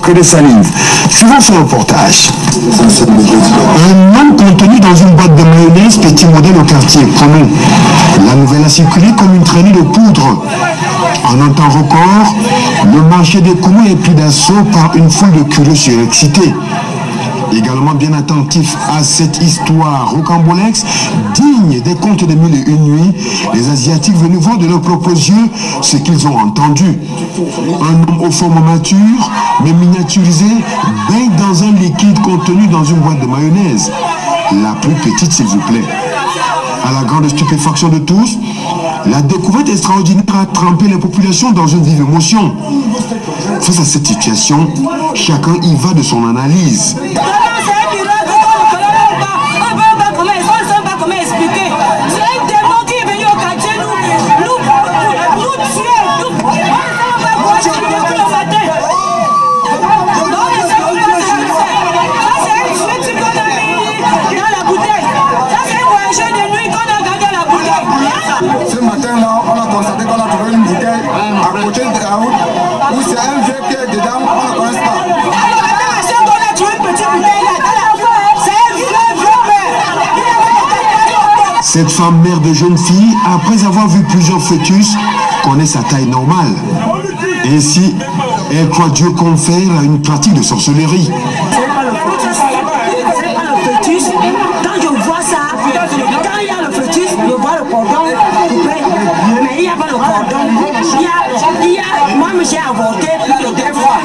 que de salive. Suivons ce reportage. Un homme contenu dans une boîte de mayonnaise, petit modèle au quartier. Prenons. La nouvelle a circulé comme une traînée de poudre. En un temps record, le marché des Koumou est pris d'assaut par une foule de curieux surexcités. Également bien attentifs à cette histoire rocambolesque, digne des contes de Mille et une nuits, les Asiatiques venus voir de leurs propres yeux ce qu'ils ont entendu. Un homme aux formes matures, mais miniaturisé, baigne dans un liquide contenu dans une boîte de mayonnaise. La plus petite, s'il vous plaît. À la grande stupéfaction de tous, la découverte extraordinaire a trempé les populations dans une vive émotion. Face à cette situation, chacun y va de son analyse. Ce matin-là, on a constaté qu'on a trouvé une bouteille à côté de la route où c'est un vieux qui est dedans, on ne connaît pas. Cette femme mère de jeune fille, après avoir vu plusieurs fœtus, connaît sa taille normale. Ainsi, elle croit Dieu confère à une pratique de sorcellerie. C'est pas le fœtus. Quand je vois ça, quand il y a le fœtus, je vois le cordon coupé. Mais il n'y a pas le cordon. Moi, j'ai avorté plus de 2 fois.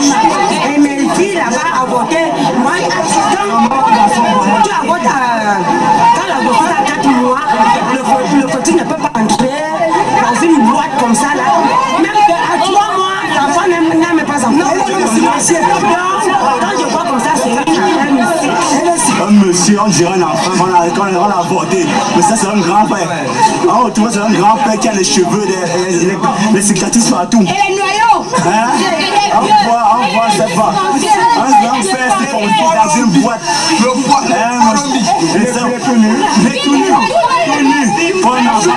Et mes filles là-bas avorté. Moi, quand tu avortes quand la grossesse a 4 mois, le fœtus ne peut pas entrer dans une boîte comme ça là. Même à 3 mois, l'enfant n'a même pas encore. Quand je vois comme ça, c'est un monsieur, on dirait un enfant, on l'a avorté. Mais ça, c'est un grand-père. On retrouve, c'est un grand-père qui a les cheveux, les cicatrices partout. Et les noyaux. Hein? On voit cette fois. Un grand-père, c'est qu'on trouve dans une boîte. Le boîte, il est tout nu. Il est tout nu. Pour un enfant,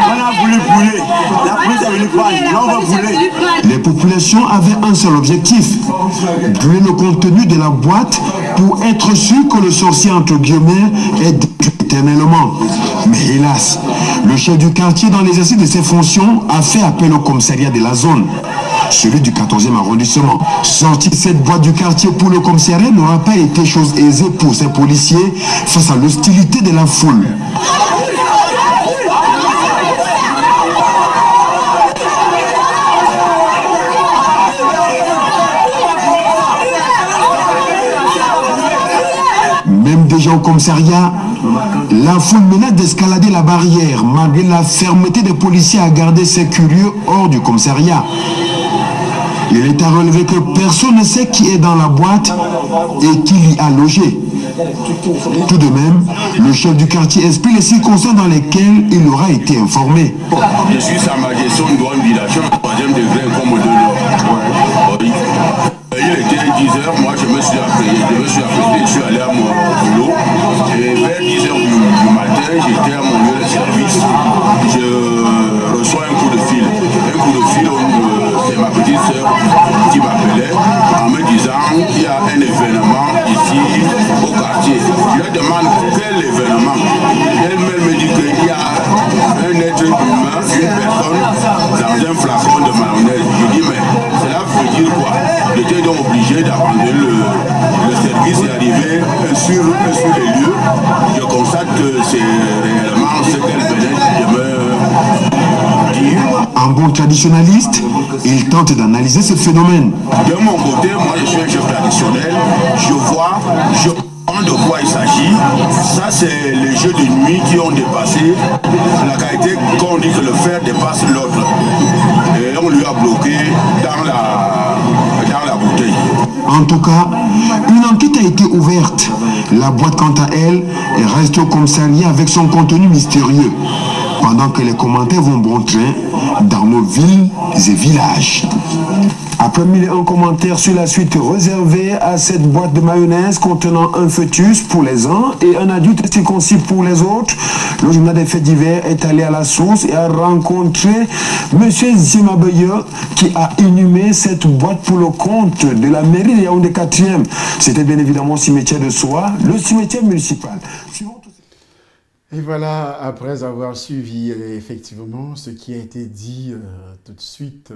on a voulu brûler. La police est venue prendre. Là, on va brûler. Les populations avaient un seul objectif, brûler le contenu de la boîte pour être sûr que le sorcier, entre guillemets, est détruit éternellement. Mais hélas, le chef du quartier, dans l'exercice de ses fonctions, a fait appel au commissariat de la zone, celui du 14e arrondissement. Sortir cette boîte du quartier pour le commissariat n'aura pas été chose aisée pour ces policiers face à l'hostilité de la foule. Même déjà au commissariat, la foule menace d'escalader la barrière malgré la fermeté des policiers à garder ces curieux hors du commissariat. Il est à relever que personne ne sait qui est dans la boîte et qui l'y a logé. Tout de même, le chef du quartier explique les circonstances dans lesquelles il aura été informé. Je suis sa majesté, une grande village, 3e degré, comme de l'eau. Il était 10h, moi je me suis apprêté, je suis allé à mon boulot. Et vers 10h du matin, j'étais à mon lieu de service. Je reçois un coup de fil. C'est ma petite soeur qui m'appelait en me disant qu'il y a un événement ici au quartier. Je lui demande quel événement. Elle me dit qu'il y a un être humain, une personne dans un flacon de mayonnaise. Je dis mais cela veut dire quoi? J'étais donc obligé d'abandonner le service et arriver sur les lieux. Je constate que c'est réellement ce qu'elle venait de me dire. En bon traditionnaliste, il tente d'analyser ce phénomène. De mon côté, moi je suis un chef traditionnel, je vois de quoi il s'agit. Ça c'est les jeux de nuit qui ont dépassé la qualité qu'on dit que le fer dépasse l'autre. Et on lui a bloqué dans la bouteille. En tout cas, une enquête a été ouverte. La boîte, quant à elle, reste au commissariat avec son contenu mystérieux. Pendant que les commentaires vont bon train dans nos villes et villages. Après 1001 commentaires sur la suite réservée à cette boîte de mayonnaise contenant un fœtus pour les uns et un adulte circoncis pour les autres, Le journal des faits divers est allé à la source et a rencontré M. Zimbabwe qui a inhumé cette boîte pour le compte de la mairie de Yaoundé 4e. C'était bien évidemment au cimetière de Soa, le cimetière municipal. Et voilà, après avoir suivi effectivement ce qui a été dit tout de suite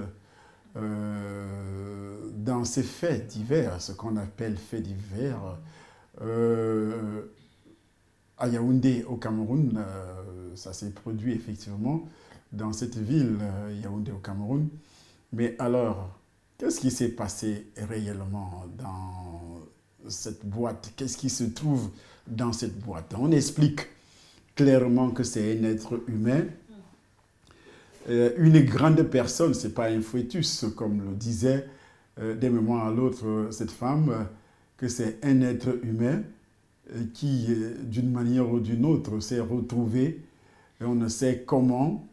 dans ces faits divers, ce qu'on appelle faits divers, à Yaoundé au Cameroun, ça s'est produit effectivement dans cette ville, Yaoundé au Cameroun. Mais alors, qu'est-ce qui s'est passé réellement dans cette boîte? Qu'est-ce qui se trouve dans cette boîte? On explique clairement que c'est un être humain, une grande personne, ce n'est pas un fœtus, comme le disait d'un moment à l'autre cette femme, que c'est un être humain qui, d'une manière ou d'une autre, s'est retrouvé, et on ne sait comment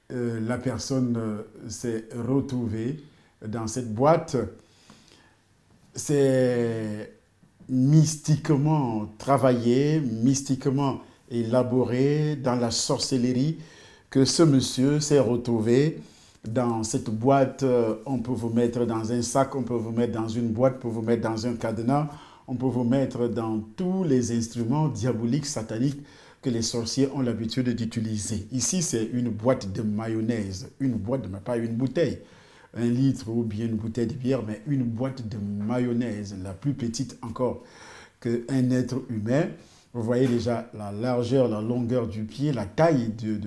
la personne s'est retrouvée dans cette boîte. C'est mystiquement travaillé, mystiquement élaboré dans la sorcellerie que ce monsieur s'est retrouvé dans cette boîte. On peut vous mettre dans un sac, on peut vous mettre dans une boîte, on peut vous mettre dans un cadenas, on peut vous mettre dans tous les instruments diaboliques, sataniques que les sorciers ont l'habitude d'utiliser. Ici, c'est une boîte de mayonnaise, une boîte, mais pas une bouteille, 1 litre ou bien une bouteille de bière, mais une boîte de mayonnaise, la plus petite encore qu'un être humain. Vous voyez déjà la largeur, la longueur du pied, la taille de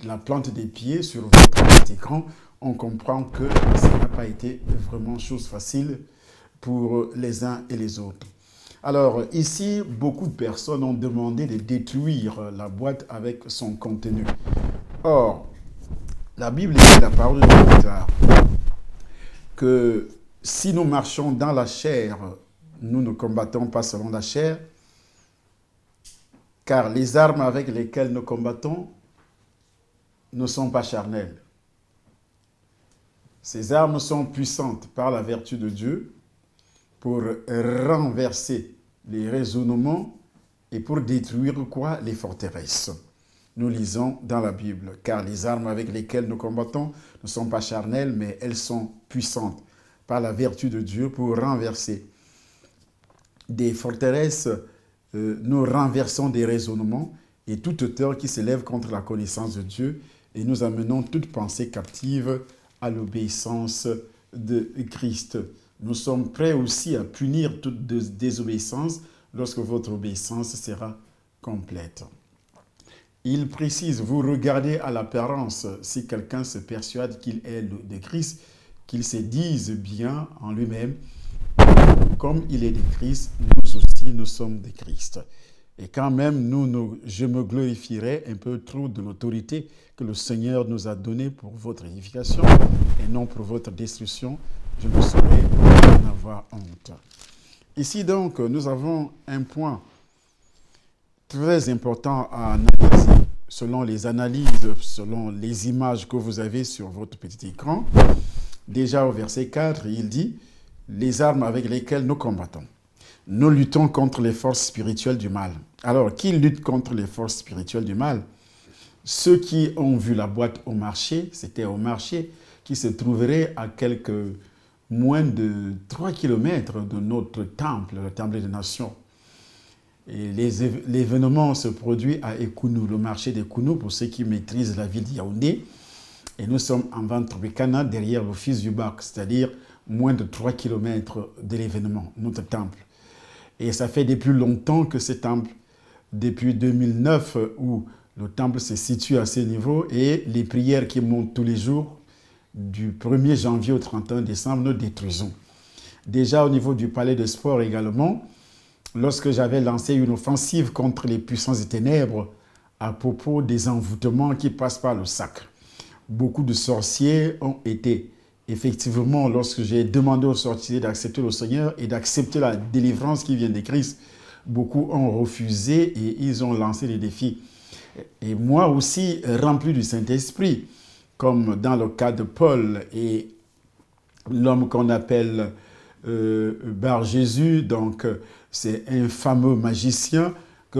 la plante des pieds sur votre petit écran. On comprend que ça n'a pas été vraiment chose facile pour les uns et les autres. Alors ici, beaucoup de personnes ont demandé de détruire la boîte avec son contenu. Or, la Bible dit, la parole de Dieu, que si nous marchons dans la chair, nous ne combattons pas selon la chair, car les armes avec lesquelles nous combattons ne sont pas charnelles. Ces armes sont puissantes par la vertu de Dieu pour renverser les raisonnements et pour détruire quoi? Les forteresses. Nous lisons dans la Bible, car les armes avec lesquelles nous combattons ne sont pas charnelles, mais elles sont puissantes par la vertu de Dieu pour renverser des forteresses. Nous renversons des raisonnements et toute hauteur qui s'élève contre la connaissance de Dieu et nous amenons toute pensée captive à l'obéissance de Christ. Nous sommes prêts aussi à punir toute désobéissance lorsque votre obéissance sera complète. Il précise, vous regardez à l'apparence, si quelqu'un se persuade qu'il est de Christ, qu'il se dise bien en lui-même, comme il est de Christ, nous aussi nous sommes de Christ. Et quand même, je me glorifierai un peu trop de l'autorité que le Seigneur nous a donnée pour votre édification et non pour votre destruction. Je ne saurais en avoir honte. Ici donc, nous avons un point très important à analyser selon les analyses, selon les images que vous avez sur votre petit écran. Déjà au verset 4, il dit « Les armes avec lesquelles nous combattons. Nous luttons contre les forces spirituelles du mal. » Alors, qui lutte contre les forces spirituelles du mal? Ceux qui ont vu la boîte au marché, c'était au marché, qui se trouverait à quelques moins de 3 km de notre temple, le temple des nations. Et l'événement se produit à Ekounou, le marché d'Ekounou, pour ceux qui maîtrisent la ville de Yaoundé. Et nous sommes en Ventropicana, derrière l'office du bac, c'est-à-dire moins de 3 km de l'événement, notre temple. Et ça fait depuis longtemps que ce temple, depuis 2009, où le temple se situe à ce niveau, et les prières qui montent tous les jours, du 1er janvier au 31 décembre, nous détruisons. Déjà au niveau du palais de sport également, lorsque j'avais lancé une offensive contre les puissances des ténèbres à propos des envoûtements qui passent par le sacre. Beaucoup de sorciers ont été, effectivement, lorsque j'ai demandé aux sorciers d'accepter le Seigneur et d'accepter la délivrance qui vient de Christ, beaucoup ont refusé et ils ont lancé des défis. Et moi aussi, rempli du Saint-Esprit, comme dans le cas de Paul et l'homme qu'on appelle Bar Jésus, donc c'est un fameux magicien que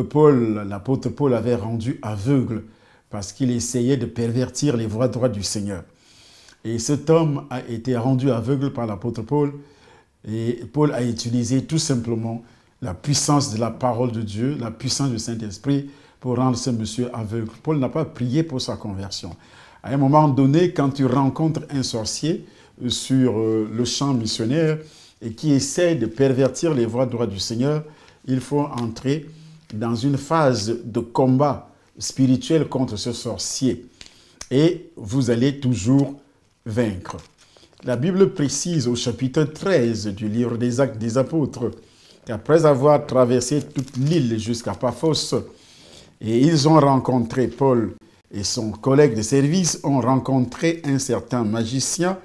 l'apôtre Paul avait rendu aveugle parce qu'il essayait de pervertir les voies droites du Seigneur. Et cet homme a été rendu aveugle par l'apôtre Paul, et Paul a utilisé tout simplement la puissance de la parole de Dieu, la puissance du Saint-Esprit pour rendre ce monsieur aveugle. Paul n'a pas prié pour sa conversion. À un moment donné, quand tu rencontres un sorcier sur le champ missionnaire et qui essaie de pervertir les voies droites du Seigneur, il faut entrer dans une phase de combat spirituel contre ce sorcier. Et vous allez toujours vaincre. La Bible précise au chapitre 13 du livre des Actes des Apôtres qu'après avoir traversé toute l'île jusqu'à Paphos, et ils ont rencontré Paul et son collègue de service ont rencontré un certain magicien,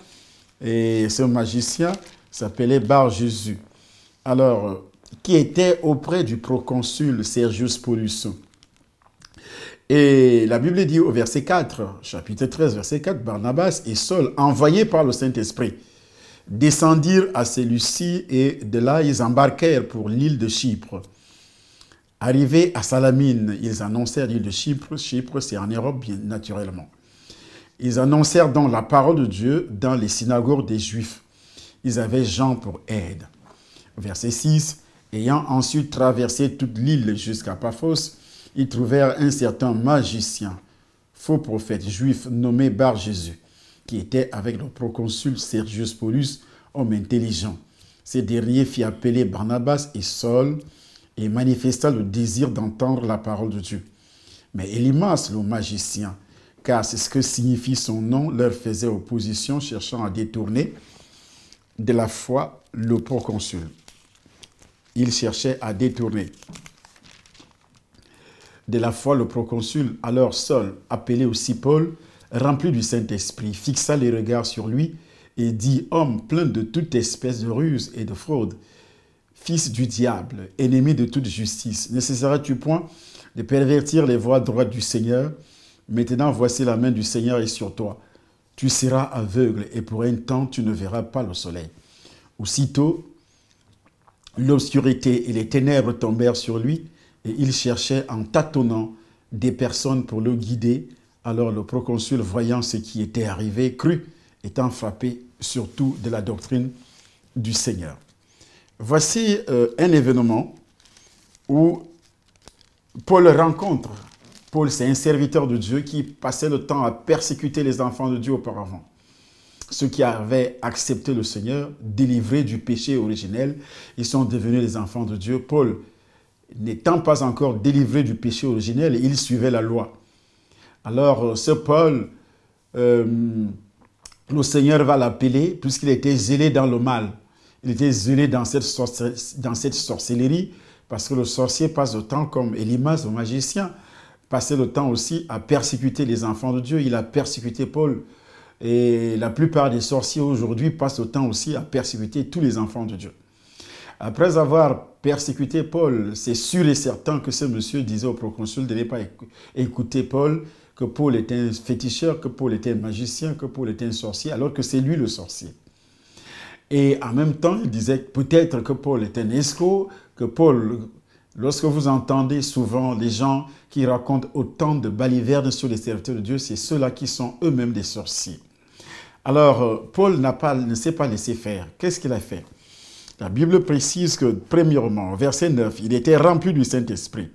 et ce magicien s'appelait Bar-Jésus. Alors, qui était auprès du proconsul Sergius Paulus. Et la Bible dit au verset 4, chapitre 13, verset 4, Barnabas et Saul, envoyés par le Saint-Esprit, descendirent à celui-ci et de là, ils embarquèrent pour l'île de Chypre. Arrivés à Salamine, ils annoncèrent l'île de Chypre. Chypre, c'est en Europe, bien naturellement. Ils annoncèrent donc la parole de Dieu dans les synagogues des Juifs. Ils avaient Jean pour aide. Verset 6, ayant ensuite traversé toute l'île jusqu'à Paphos, ils trouvèrent un certain magicien, faux prophète juif nommé Bar-Jésus, qui était avec le proconsul Sergius Paulus, homme intelligent. Ce dernier fit appeler Barnabas et Saul et manifesta le désir d'entendre la parole de Dieu. Mais Élymas, le magicien, car c'est ce que signifie son nom, leur faisait opposition, cherchant à détourner de la foi le proconsul. Il cherchait à détourner de la foi le proconsul. Alors Saul, appelé aussi Paul, rempli du Saint-Esprit, fixa les regards sur lui et dit, « Homme plein de toute espèce de ruse et de fraude, fils du diable, ennemi de toute justice, n'essaieras-tu point de pervertir les voies droites du Seigneur? Maintenant voici la main du Seigneur est sur toi. Tu seras aveugle et pour un temps tu ne verras pas le soleil. » Aussitôt, l'obscurité et les ténèbres tombèrent sur lui, et il cherchait en tâtonnant des personnes pour le guider. Alors le proconsul, voyant ce qui était arrivé, crut, étant frappé surtout de la doctrine du Seigneur. Voici un événement où Paul rencontre. Paul, c'est un serviteur de Dieu qui passait le temps à persécuter les enfants de Dieu auparavant. Ceux qui avaient accepté le Seigneur, délivrés du péché originel, ils sont devenus les enfants de Dieu. Paul, n'étant pas encore délivré du péché originel, il suivait la loi. Alors, ce Paul, le Seigneur va l'appeler, puisqu'il était zélé dans le mal. Il était zélé dans cette sorcellerie, parce que le sorcier passe le temps, comme Élymas, le magicien, passait le temps aussi à persécuter les enfants de Dieu. Il a persécuté Paul. Et la plupart des sorciers aujourd'hui passent le temps aussi à persécuter tous les enfants de Dieu. Après avoir persécuté Paul, c'est sûr et certain que ce monsieur disait au proconsul de ne pas écouter Paul, que Paul était un féticheur, que Paul était un magicien, que Paul était un sorcier, alors que c'est lui le sorcier. Et en même temps, il disait peut-être que Paul est un escroc, que Paul, lorsque vous entendez souvent les gens qui racontent autant de balivernes sur les serviteurs de Dieu, c'est ceux-là qui sont eux-mêmes des sorciers. Alors, Paul ne s'est pas laissé faire. Qu'est-ce qu'il a fait? La Bible précise que, premièrement, verset 9, il était rempli du Saint-Esprit.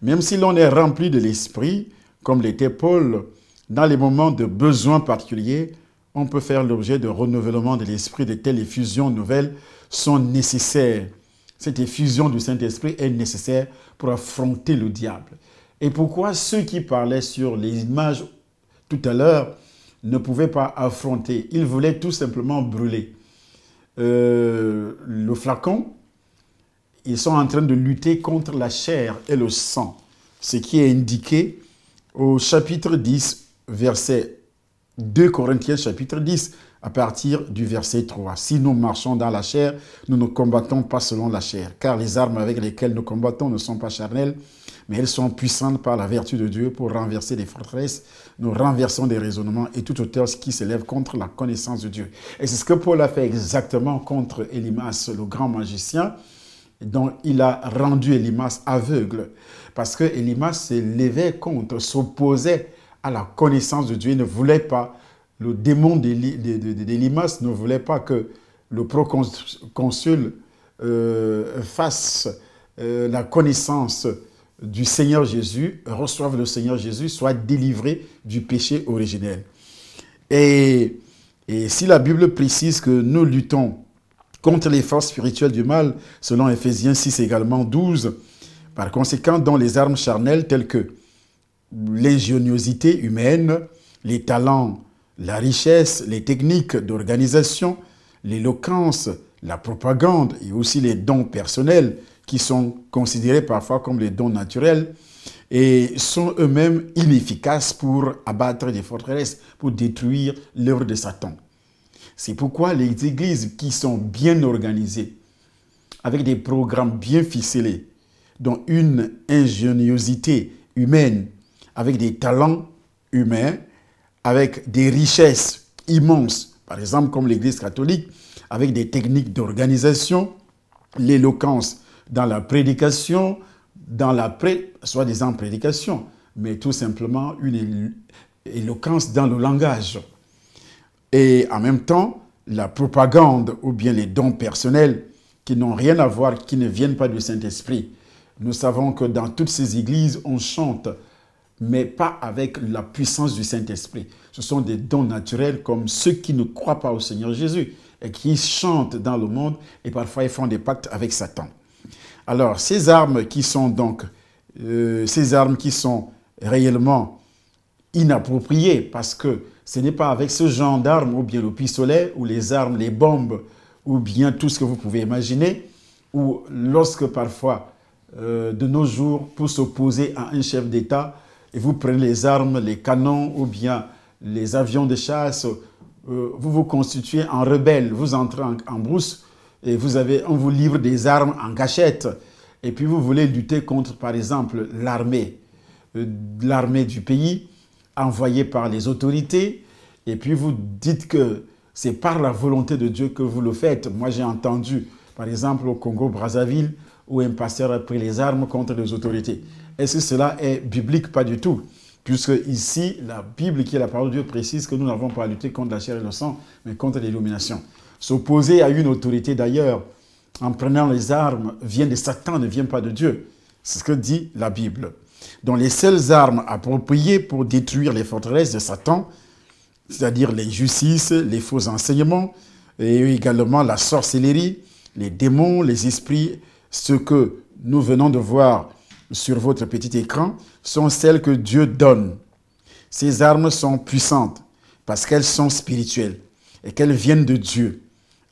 Même si l'on est rempli de l'Esprit, comme l'était Paul, dans les moments de besoin particuliers, on peut faire l'objet de renouvellement de l'Esprit. De telles effusions nouvelles sont nécessaires. Cette effusion du Saint-Esprit est nécessaire pour affronter le diable. Et pourquoi ceux qui parlaient sur les images tout à l'heure ne pouvaient pas affronter? Ils voulaient tout simplement brûler. Le flacon, ils sont en train de lutter contre la chair et le sang. Ce qui est indiqué au chapitre 10, verset 2 Corinthiens, chapitre 10, à partir du verset 3. Si nous marchons dans la chair, nous ne combattons pas selon la chair, car les armes avec lesquelles nous combattons ne sont pas charnelles, mais elles sont puissantes par la vertu de Dieu pour renverser des forteresses. Nous renversons des raisonnements et toute hauteur qui s'élève contre la connaissance de Dieu. Et c'est ce que Paul a fait exactement contre Élymas, le grand magicien. Donc, il a rendu Élymas aveugle. Parce que Élymas se levait contre, s'opposait à la connaissance de Dieu. Il ne voulait pas, le démon d'Élymas ne voulait pas que le proconsul fasse la connaissance du Seigneur Jésus, reçoive le Seigneur Jésus, soit délivré du péché originel. Et si la Bible précise que nous luttons contre les forces spirituelles du mal, selon Éphésiens 6 également 12, par conséquent, dans les armes charnelles telles que l'ingéniosité humaine, les talents, la richesse, les techniques d'organisation, l'éloquence, la propagande et aussi les dons personnels qui sont considérés parfois comme les dons naturels et sont eux-mêmes inefficaces pour abattre des forteresses, pour détruire l'œuvre de Satan. C'est pourquoi les églises qui sont bien organisées, avec des programmes bien ficelés, dont une ingéniosité humaine, avec des talents humains, avec des richesses immenses, par exemple comme l'Église catholique, avec des techniques d'organisation, l'éloquence dans la prédication, dans la soi-disant prédication, mais tout simplement une éloquence dans le langage. Et en même temps, la propagande ou bien les dons personnels qui n'ont rien à voir, qui ne viennent pas du Saint-Esprit. Nous savons que dans toutes ces églises, on chante, mais pas avec la puissance du Saint-Esprit. Ce sont des dons naturels comme ceux qui ne croient pas au Seigneur Jésus et qui chantent dans le monde et parfois ils font des pactes avec Satan. Alors, ces armes qui sont donc, réellement inappropriées parce que ce n'est pas avec ce genre d'armes ou bien le pistolet ou les armes, les bombes ou bien tout ce que vous pouvez imaginer ou lorsque parfois de nos jours, pour s'opposer à un chef d'État, et vous prenez les armes, les canons ou bien les avions de chasse, vous vous constituez en rebelle, vous entrez en brousse et on vous livre des armes en cachette. Et puis vous voulez lutter contre, par exemple, l'armée du pays, envoyée par les autorités. Et puis vous dites que c'est par la volonté de Dieu que vous le faites. Moi, j'ai entendu, par exemple, au Congo-Brazzaville, où un pasteur a pris les armes contre les autorités. Est-ce que cela est biblique? Pas du tout. Puisque ici, la Bible, qui est la parole de Dieu, précise que nous n'avons pas à lutter contre la chair et le sang, mais contre l'illumination. S'opposer à une autorité d'ailleurs, en prenant les armes, vient de Satan, ne vient pas de Dieu. C'est ce que dit la Bible. Donc les seules armes appropriées pour détruire les forteresses de Satan, c'est-à-dire l'injustice, les faux enseignements, et également la sorcellerie, les démons, les esprits, ce que nous venons de voir sur votre petit écran, sont celles que Dieu donne. Ces armes sont puissantes parce qu'elles sont spirituelles et qu'elles viennent de Dieu.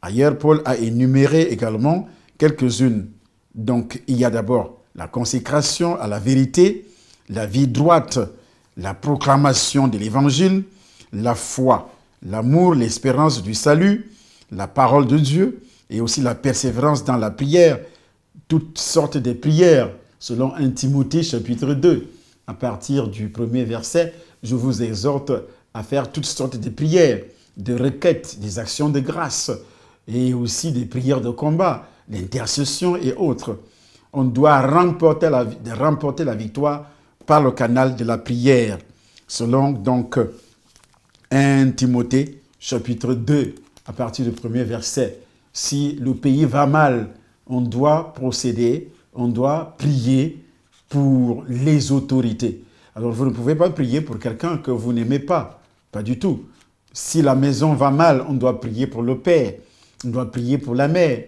Ailleurs, Paul a énuméré également quelques-unes. Donc, il y a d'abord la consécration à la vérité, la vie droite, la proclamation de l'évangile, la foi, l'amour, l'espérance du salut, la parole de Dieu et aussi la persévérance dans la prière, toutes sortes de prières, selon 1 Timothée chapitre 2. À partir du premier verset, je vous exhorte à faire toutes sortes de prières, de requêtes, des actions de grâce et aussi des prières de combat, l'intercession et autres. On doit remporter la victoire par le canal de la prière, selon donc 1 Timothée chapitre 2, à partir du premier verset. Si le pays va mal, on doit procéder, on doit prier pour les autorités. Alors vous ne pouvez pas prier pour quelqu'un que vous n'aimez pas, pas du tout. Si la maison va mal, on doit prier pour le père, on doit prier pour la mère,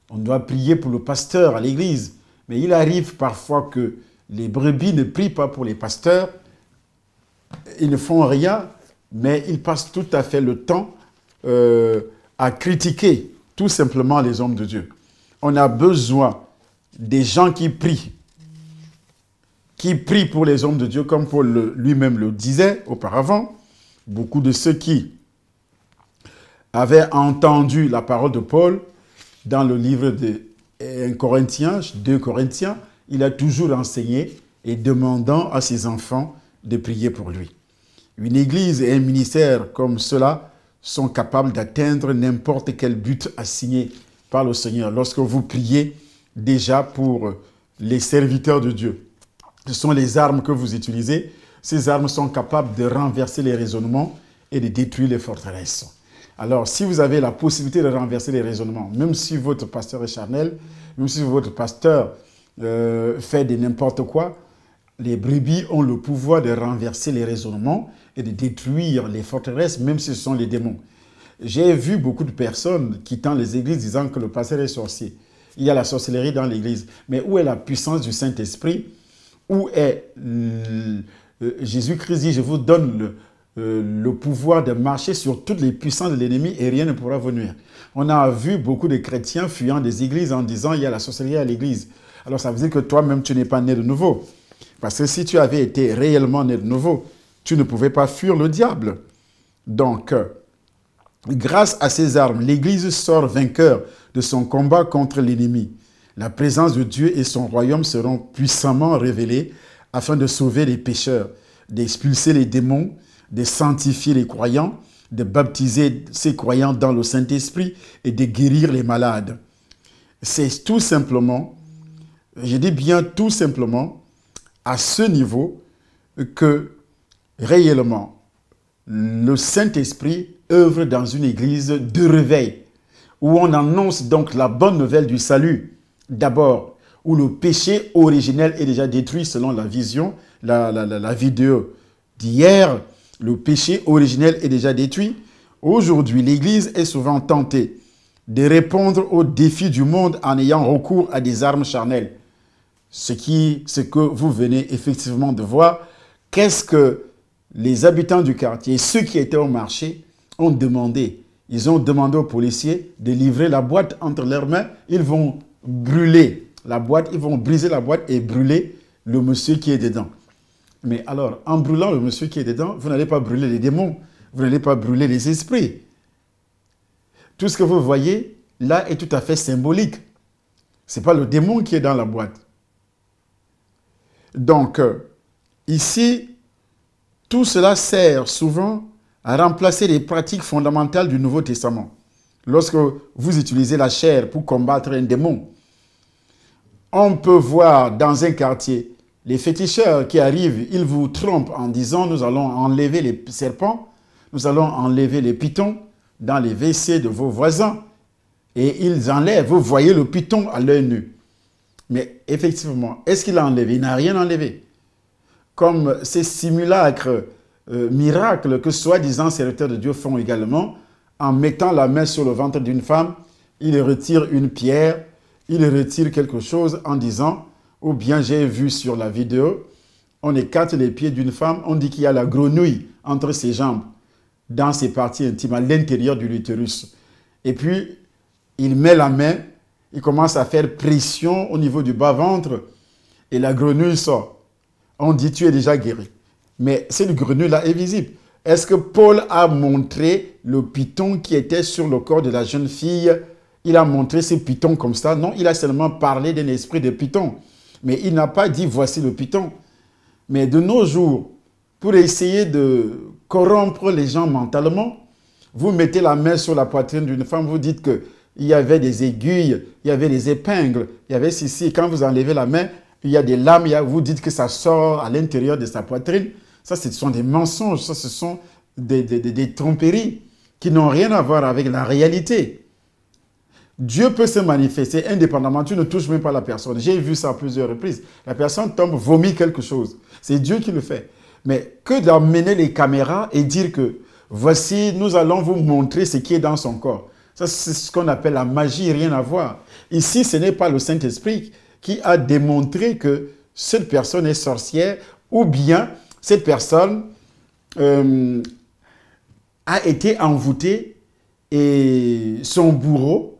on doit prier pour le pasteur à l'église. Mais il arrive parfois que les brebis ne prient pas pour les pasteurs, ils ne font rien, mais ils passent tout à fait le temps à critiquer tout simplement les hommes de Dieu. On a besoin des gens qui prient pour les hommes de Dieu, comme Paul lui-même le disait auparavant. Beaucoup de ceux qui avaient entendu la parole de Paul dans le livre de 2 Corinthiens, il a toujours enseigné et demandant à ses enfants de prier pour lui. Une église et un ministère comme cela sont capables d'atteindre n'importe quel but assigné par le Seigneur. Lorsque vous priez déjà pour les serviteurs de Dieu. Ce sont les armes que vous utilisez. Ces armes sont capables de renverser les raisonnements et de détruire les forteresses. Alors, si vous avez la possibilité de renverser les raisonnements, même si votre pasteur est charnel, même si votre pasteur fait de n'importe quoi, les brebis ont le pouvoir de renverser les raisonnements et de détruire les forteresses, même si ce sont les démons. J'ai vu beaucoup de personnes quittant les églises disant que le pasteur est sorcier. Il y a la sorcellerie dans l'église. Mais où est la puissance du Saint-Esprit? Où est Jésus-Christ dit, je vous donne le pouvoir de marcher sur toutes les puissances de l'ennemi et rien ne pourra venir. On a vu beaucoup de chrétiens fuyant des églises en disant, il y a la sorcellerie à l'église. Alors ça veut dire que toi-même, tu n'es pas né de nouveau. Parce que si tu avais été réellement né de nouveau, tu ne pouvais pas fuir le diable. Donc, grâce à ces armes, l'Église sort vainqueur de son combat contre l'ennemi. La présence de Dieu et son royaume seront puissamment révélés afin de sauver les pécheurs, d'expulser les démons, de sanctifier les croyants, de baptiser ces croyants dans le Saint-Esprit et de guérir les malades. C'est tout simplement, je dis bien tout simplement, à ce niveau que réellement le Saint-Esprit œuvre dans une église de réveil, où on annonce donc la bonne nouvelle du salut, d'abord, où le péché originel est déjà détruit selon la vision, la vidéo d'hier, le péché originel est déjà détruit. Aujourd'hui, l'Église est souvent tentée de répondre aux défis du monde en ayant recours à des armes charnelles. Ce que vous venez effectivement de voir, qu'est-ce que les habitants du quartier, ceux qui étaient au marché, ont demandé. Ils ont demandé aux policiers de livrer la boîte entre leurs mains. Ils vont brûler la boîte, ils vont briser la boîte et brûler le monsieur qui est dedans. Mais alors, en brûlant le monsieur qui est dedans, vous n'allez pas brûler les démons, vous n'allez pas brûler les esprits. Tout ce que vous voyez là est tout à fait symbolique. Ce n'est pas le démon qui est dans la boîte. Donc, ici, tout cela sert souvent à remplacer les pratiques fondamentales du Nouveau Testament. Lorsque vous utilisez la chair pour combattre un démon, on peut voir dans un quartier les féticheurs qui arrivent, ils vous trompent en disant « nous allons enlever les serpents, nous allons enlever les pitons dans les WC de vos voisins ». Et ils enlèvent, vous voyez le python à l'œil nu. Mais effectivement, est-ce qu'il a enlevé? Il n'a rien enlevé. Comme ces simulacres miracles que soi-disant serviteurs de Dieu font également, en mettant la main sur le ventre d'une femme, il retire une pierre, il retire quelque chose en disant, ou bien j'ai vu sur la vidéo, on écarte les pieds d'une femme, on dit qu'il y a la grenouille entre ses jambes, dans ses parties intimes, à l'intérieur de l'utérus. Et puis, il met la main, il commence à faire pression au niveau du bas-ventre, et la grenouille sort. On dit, tu es déjà guéri. Mais cette grenouille-là est visible. Est-ce que Paul a montré le python qui était sur le corps de la jeune fille? Il a montré ce python comme ça? Non, il a seulement parlé d'un esprit de python. Mais il n'a pas dit, voici le python. Mais de nos jours, pour essayer de corrompre les gens mentalement, vous mettez la main sur la poitrine d'une femme, vous dites qu'il y avait des aiguilles, il y avait des épingles, il y avait ceci. Quand vous enlevez la main, il y a des lames, vous dites que ça sort à l'intérieur de sa poitrine. Ça, ce sont des mensonges, ça, ce sont des tromperies qui n'ont rien à voir avec la réalité. Dieu peut se manifester indépendamment, tu ne touches même pas la personne. J'ai vu ça à plusieurs reprises. La personne tombe, vomit quelque chose. C'est Dieu qui le fait. Mais que d'emmener les caméras et dire que voici, nous allons vous montrer ce qui est dans son corps. Ça, c'est ce qu'on appelle la magie, rien à voir. Ici, ce n'est pas le Saint-Esprit qui a démontré que cette personne est sorcière ou bien cette personne a été envoûtée et son bourreau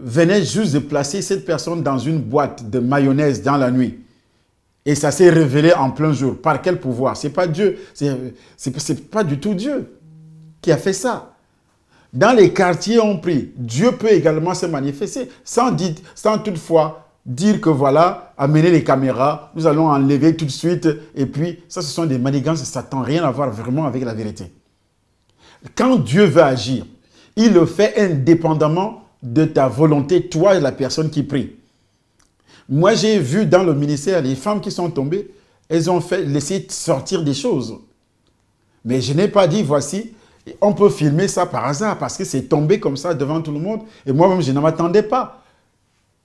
venait juste de placer cette personne dans une boîte de mayonnaise dans la nuit. Et ça s'est révélé en plein jour. Par quel pouvoir? Ce n'est pas Dieu. C'est pas du tout Dieu qui a fait ça. Dans les quartiers, on prie. Dieu peut également se manifester sans toutefois dire que voilà, amener les caméras, nous allons enlever tout de suite. Et puis, ça, ce sont des manigances de Satan. Rien à voir vraiment avec la vérité. Quand Dieu veut agir, il le fait indépendamment de ta volonté, toi et la personne qui prie. Moi, j'ai vu dans le ministère, les femmes qui sont tombées, elles ont laissé sortir des choses. Mais je n'ai pas dit, voici, on peut filmer ça par hasard, parce que c'est tombé comme ça devant tout le monde. Et moi-même, je ne m'attendais pas.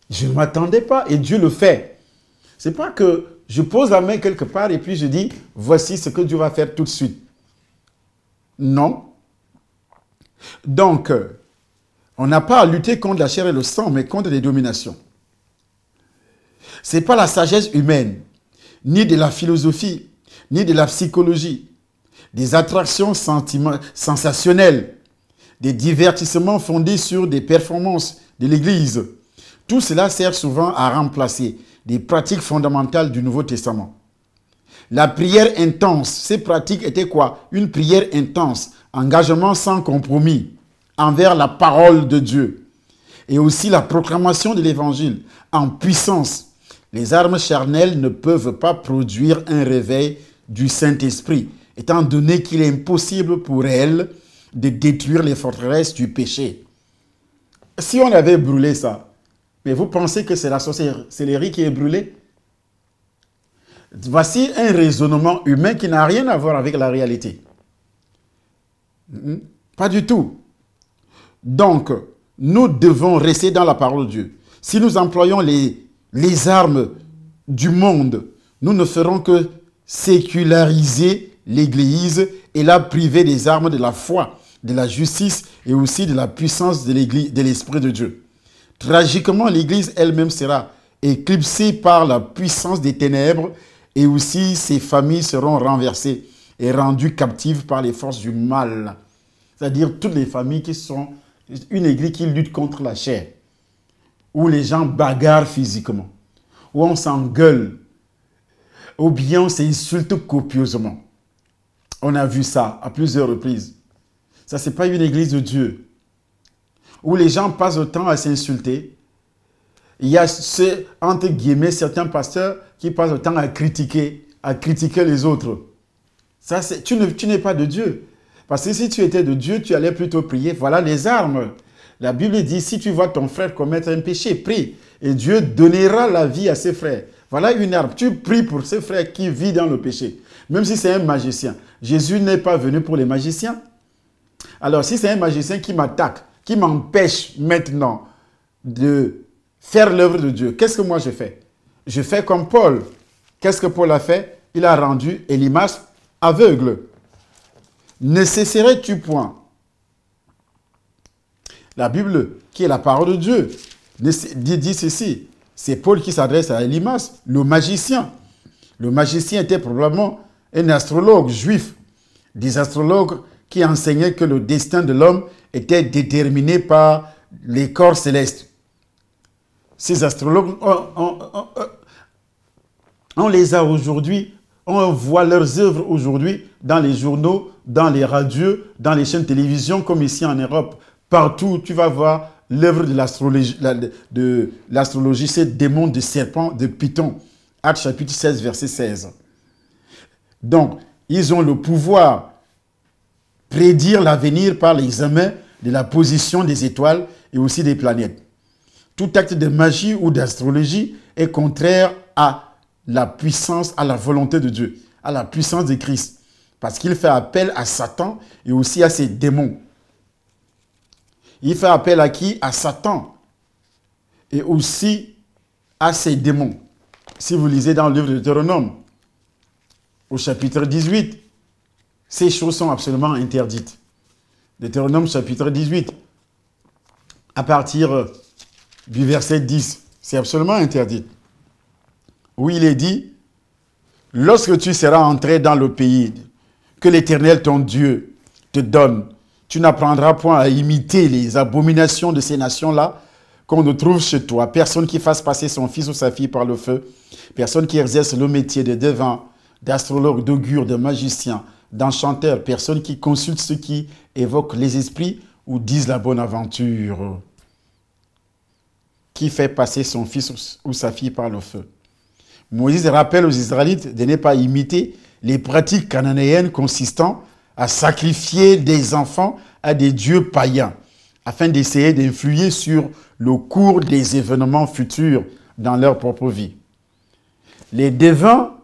Je ne m'attendais pas, et Dieu le fait. Ce n'est pas que je pose la main quelque part et puis je dis, voici ce que Dieu va faire tout de suite. Non. Donc, on n'a pas à lutter contre la chair et le sang, mais contre les dominations. Ce n'est pas la sagesse humaine, ni de la philosophie, ni de la psychologie, des attractions sensationnelles, des divertissements fondés sur des performances de l'Église. Tout cela sert souvent à remplacer des pratiques fondamentales du Nouveau Testament. La prière intense, ces pratiques étaient quoi? Une prière intense, engagement sans compromis envers la parole de Dieu. Et aussi la proclamation de l'Évangile en puissance. Les armes charnelles ne peuvent pas produire un réveil du Saint-Esprit, étant donné qu'il est impossible pour elles de détruire les forteresses du péché. Si on avait brûlé ça, mais vous pensez que c'est la sorcellerie qui est brûlée? Voici un raisonnement humain qui n'a rien à voir avec la réalité. Pas du tout. Donc, nous devons rester dans la parole de Dieu. Si nous employons les armes du monde, nous ne ferons que séculariser l'Église et la priver des armes de la foi, de la justice et aussi de la puissance de l'Esprit de Dieu. Tragiquement, l'Église elle-même sera éclipsée par la puissance des ténèbres et aussi ses familles seront renversées et rendues captives par les forces du mal. C'est-à-dire toutes les familles qui sont une église qui lutte contre la chair, où les gens bagarrent physiquement, où on s'engueule, ou bien on s'insulte copieusement. On a vu ça à plusieurs reprises. Ça, ce n'est pas une église de Dieu, où les gens passent le temps à s'insulter. Il y a, entre guillemets, certains pasteurs qui passent le temps à critiquer les autres. Ça, tu n'es pas de Dieu. Parce que si tu étais de Dieu, tu allais plutôt prier. Voilà les armes. La Bible dit, si tu vois ton frère commettre un péché, prie. Et Dieu donnera la vie à ses frères. Voilà une arme. Tu pries pour ses frères qui vivent dans le péché. Même si c'est un magicien. Jésus n'est pas venu pour les magiciens. Alors, si c'est un magicien qui m'attaque, qui m'empêche maintenant de faire l'œuvre de Dieu, qu'est-ce que moi je fais? Je fais comme Paul. Qu'est-ce que Paul a fait? Il a rendu Élymas aveugle. Ne cesserais-tu point? La Bible, qui est la parole de Dieu, dit ceci. C'est Paul qui s'adresse à Élymas, le magicien. Le magicien était probablement un astrologue juif. Des astrologues qui enseignaient que le destin de l'homme était déterminé par les corps célestes. Ces astrologues, on les a aujourd'hui, on voit leurs œuvres aujourd'hui dans les journaux, dans les radios, dans les chaînes de télévision, comme ici en Europe. Partout, tu vas voir l'œuvre de l'astrologie, ces démons de serpent, de Python. Actes chapitre 16, verset 16. Donc, ils ont le pouvoir de prédire l'avenir par l'examen de la position des étoiles et aussi des planètes. Tout acte de magie ou d'astrologie est contraire à la puissance, à la volonté de Dieu, à la puissance de Christ. Parce qu'il fait appel à Satan et aussi à ses démons. Il fait appel à qui? À Satan et aussi à ses démons. Si vous lisez dans le livre de Deutéronome, au chapitre 18, ces choses sont absolument interdites. Deutéronome chapitre 18, à partir du verset 10, c'est absolument interdit. Où il est dit, lorsque tu seras entré dans le pays que l'Éternel ton Dieu te donne, tu n'apprendras point à imiter les abominations de ces nations-là qu'on ne trouve chez toi. Personne qui fasse passer son fils ou sa fille par le feu, personne qui exerce le métier de devin, d'astrologue, d'augure, de magicien, d'enchanteur, personne qui consulte ceux qui évoquent les esprits ou disent la bonne aventure, qui fait passer son fils ou sa fille par le feu. Moïse rappelle aux Israélites de ne pas imiter les pratiques cananéennes consistant à sacrifier des enfants à des dieux païens, afin d'essayer d'influer sur le cours des événements futurs dans leur propre vie. Les devins,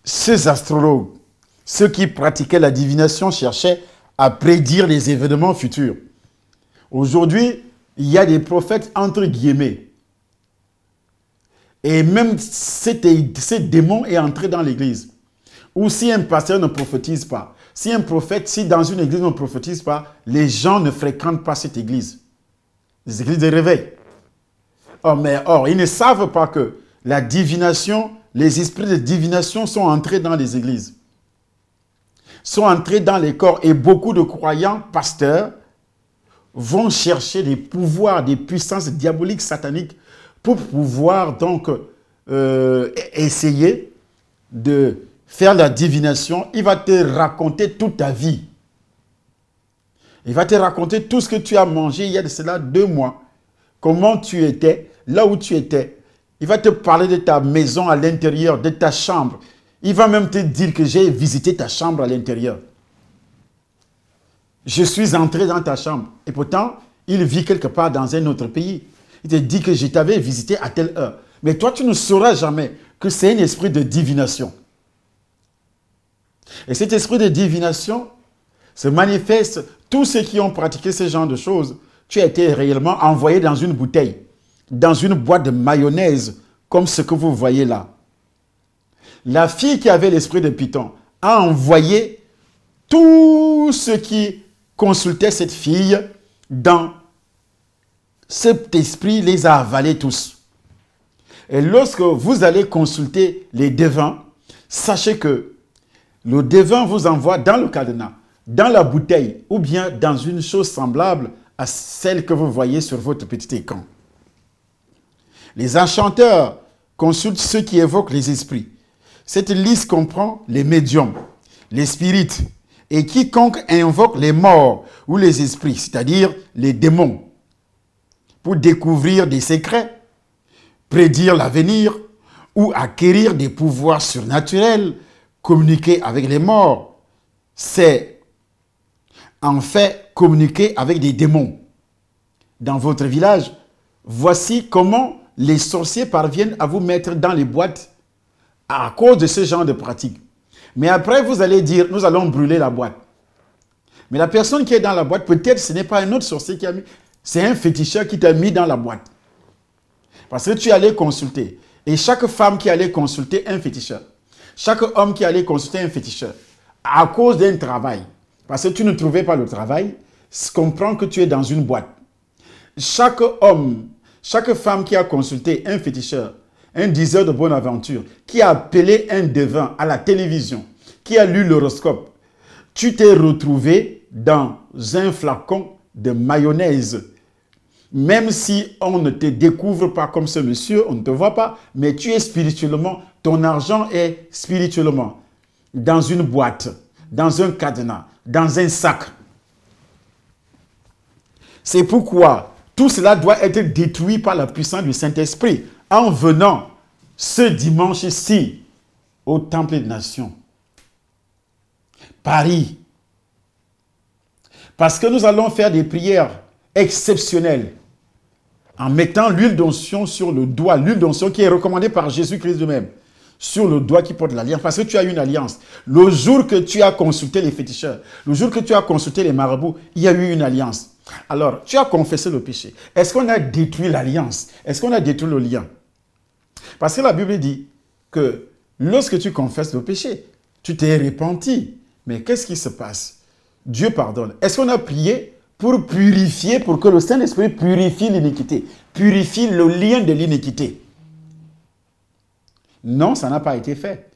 ces astrologues, ceux qui pratiquaient la divination cherchaient à prédire les événements futurs. Aujourd'hui, il y a des prophètes entre guillemets. Et même ces démons est entré dans l'église. Ou si un pasteur ne prophétise pas, si un prophète, si dans une église on ne prophétise pas, les gens ne fréquentent pas cette église. Les églises de réveil. Or, ils ne savent pas que la divination, les esprits de divination sont entrés dans les églises. Sont entrés dans les corps. Et beaucoup de croyants, pasteurs, vont chercher des pouvoirs, des puissances diaboliques, sataniques, pour pouvoir donc essayer de faire la divination. Il va te raconter toute ta vie. Il va te raconter tout ce que tu as mangé il y a de cela 2 mois. Comment tu étais, là où tu étais. Il va te parler de ta maison à l'intérieur, de ta chambre. Il va même te dire que j'ai visité ta chambre à l'intérieur. Je suis entré dans ta chambre. Et pourtant, il vit quelque part dans un autre pays. Il te dit que je t'avais visité à telle heure. Mais toi, tu ne sauras jamais que c'est un esprit de divination. Et cet esprit de divination se manifeste. Tous ceux qui ont pratiqué ce genre de choses, tu as été réellement envoyé dans une bouteille, dans une boîte de mayonnaise, comme ce que vous voyez là. La fille qui avait l'esprit de Python a envoyé tous ceux qui consultaient cette fille dans cet esprit, les a avalés tous. Et lorsque vous allez consulter les devins, sachez que le devin vous envoie dans le cadenas, dans la bouteille, ou bien dans une chose semblable à celle que vous voyez sur votre petit écran. Les enchanteurs consultent ceux qui évoquent les esprits. Cette liste comprend les médiums, les spirites, et quiconque invoque les morts ou les esprits, c'est-à-dire les démons, pour découvrir des secrets, prédire l'avenir ou acquérir des pouvoirs surnaturels, communiquer avec les morts. C'est en fait communiquer avec des démons. Dans votre village, voici comment les sorciers parviennent à vous mettre dans les boîtes à cause de ce genre de pratique. Mais après, vous allez dire, nous allons brûler la boîte. Mais la personne qui est dans la boîte, peut-être ce n'est pas un autre sorcier qui a mis, c'est un féticheur qui t'a mis dans la boîte. Parce que tu allais consulter. Et chaque femme qui allait consulter un féticheur, chaque homme qui allait consulter un féticheur, à cause d'un travail, parce que tu ne trouvais pas le travail, comprends que tu es dans une boîte. Chaque homme, chaque femme qui a consulté un féticheur, un diseur de bonne aventure, qui a appelé un devin à la télévision, qui a lu l'horoscope, tu t'es retrouvé dans un flacon de mayonnaise. Même si on ne te découvre pas comme ce monsieur, on ne te voit pas, mais tu es spirituellement, ton argent est spirituellement dans une boîte, dans un cadenas, dans un sac. C'est pourquoi tout cela doit être détruit par la puissance du Saint-Esprit en venant ce dimanche-ci au Temple des Nations, Paris. Parce que nous allons faire des prières exceptionnelles en mettant l'huile d'onction sur le doigt, l'huile d'onction qui est recommandée par Jésus-Christ lui-même, sur le doigt qui porte l'alliance, parce que tu as une alliance. Le jour que tu as consulté les féticheurs, le jour que tu as consulté les marabouts, il y a eu une alliance. Alors, tu as confessé le péché. Est-ce qu'on a détruit l'alliance? Est-ce qu'on a détruit le lien? Parce que la Bible dit que lorsque tu confesses le péché, tu t'es repenti. Mais qu'est-ce qui se passe? Dieu pardonne. Est-ce qu'on a prié pour purifier, pour que le Saint-Esprit purifie l'iniquité, purifie le lien de l'iniquité? Non, ça n'a pas été fait.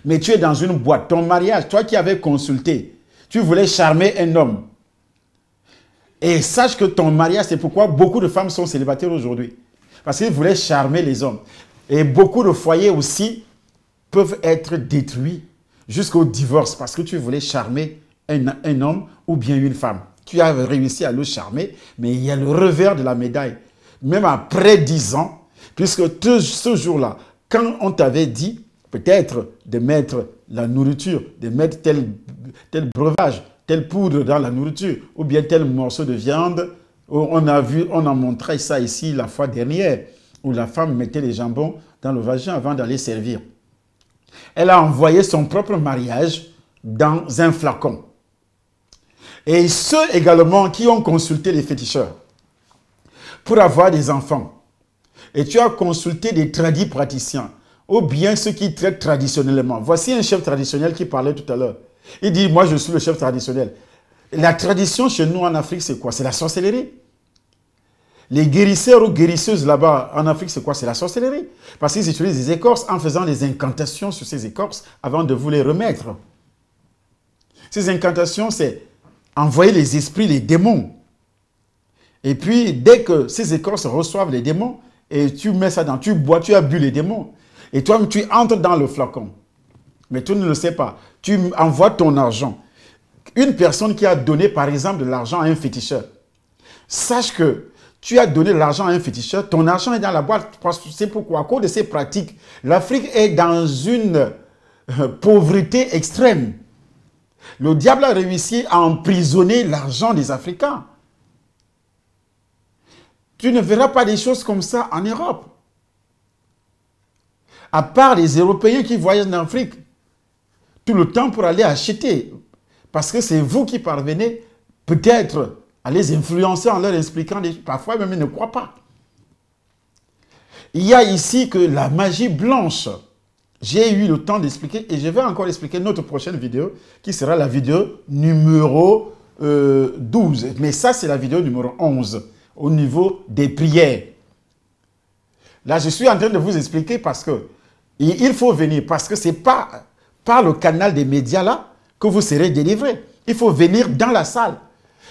Mais tu es dans une boîte, ton mariage, toi qui avais consulté, tu voulais charmer un homme. Et sache que ton mariage, c'est pourquoi beaucoup de femmes sont célibataires aujourd'hui. Parce qu'ils voulaient charmer les hommes. Et beaucoup de foyers aussi peuvent être détruits jusqu'au divorce parce que tu voulais charmer un homme ou bien une femme. Tu as réussi à le charmer, mais il y a le revers de la médaille. Même après 10 ans, puisque ce jour-là, quand on t'avait dit peut-être de mettre la nourriture, de mettre tel breuvage, telle poudre dans la nourriture, ou bien tel morceau de viande, on a montré ça ici la fois dernière. où la femme mettait les jambons dans le vagin avant d'aller servir. Elle a envoyé son propre mariage dans un flacon. Et ceux également qui ont consulté les féticheurs pour avoir des enfants. Et tu as consulté des tradis praticiens, ou bien ceux qui traitent traditionnellement. Voici un chef traditionnel qui parlait tout à l'heure. Il dit, moi je suis le chef traditionnel. La tradition chez nous en Afrique, c'est quoi? C'est la sorcellerie. Les guérisseurs ou guérisseuses là-bas en Afrique, c'est quoi? C'est la sorcellerie. Parce qu'ils utilisent des écorces en faisant des incantations sur ces écorces avant de vous les remettre. Ces incantations, c'est envoyer les esprits, les démons. Et puis, dès que ces écorces reçoivent les démons, et tu mets ça dans, tu bois, tu as bu les démons. Et toi, tu entres dans le flacon. Mais tu ne le sais pas. Tu envoies ton argent. Une personne qui a donné, par exemple, de l'argent à un féticheur, sache que tu as donné l'argent à un féticheur, ton argent est dans la boîte. C'est pourquoi, à cause de ces pratiques, l'Afrique est dans une pauvreté extrême. Le diable a réussi à emprisonner l'argent des Africains. Tu ne verras pas des choses comme ça en Europe. À part les Européens qui voyagent en Afrique, tout le temps pour aller acheter. Parce que c'est vous qui parvenez peut-être à les influencer en leur expliquant, parfois même ils ne croient pas. Il y a ici que la magie blanche. J'ai eu le temps d'expliquer et je vais encore expliquer notre prochaine vidéo qui sera la vidéo numéro 12. Mais ça, c'est la vidéo numéro 11 au niveau des prières. Là, je suis en train de vous expliquer parce que il faut venir, parce que ce n'est pas par le canal des médias là que vous serez délivrés. Il faut venir dans la salle.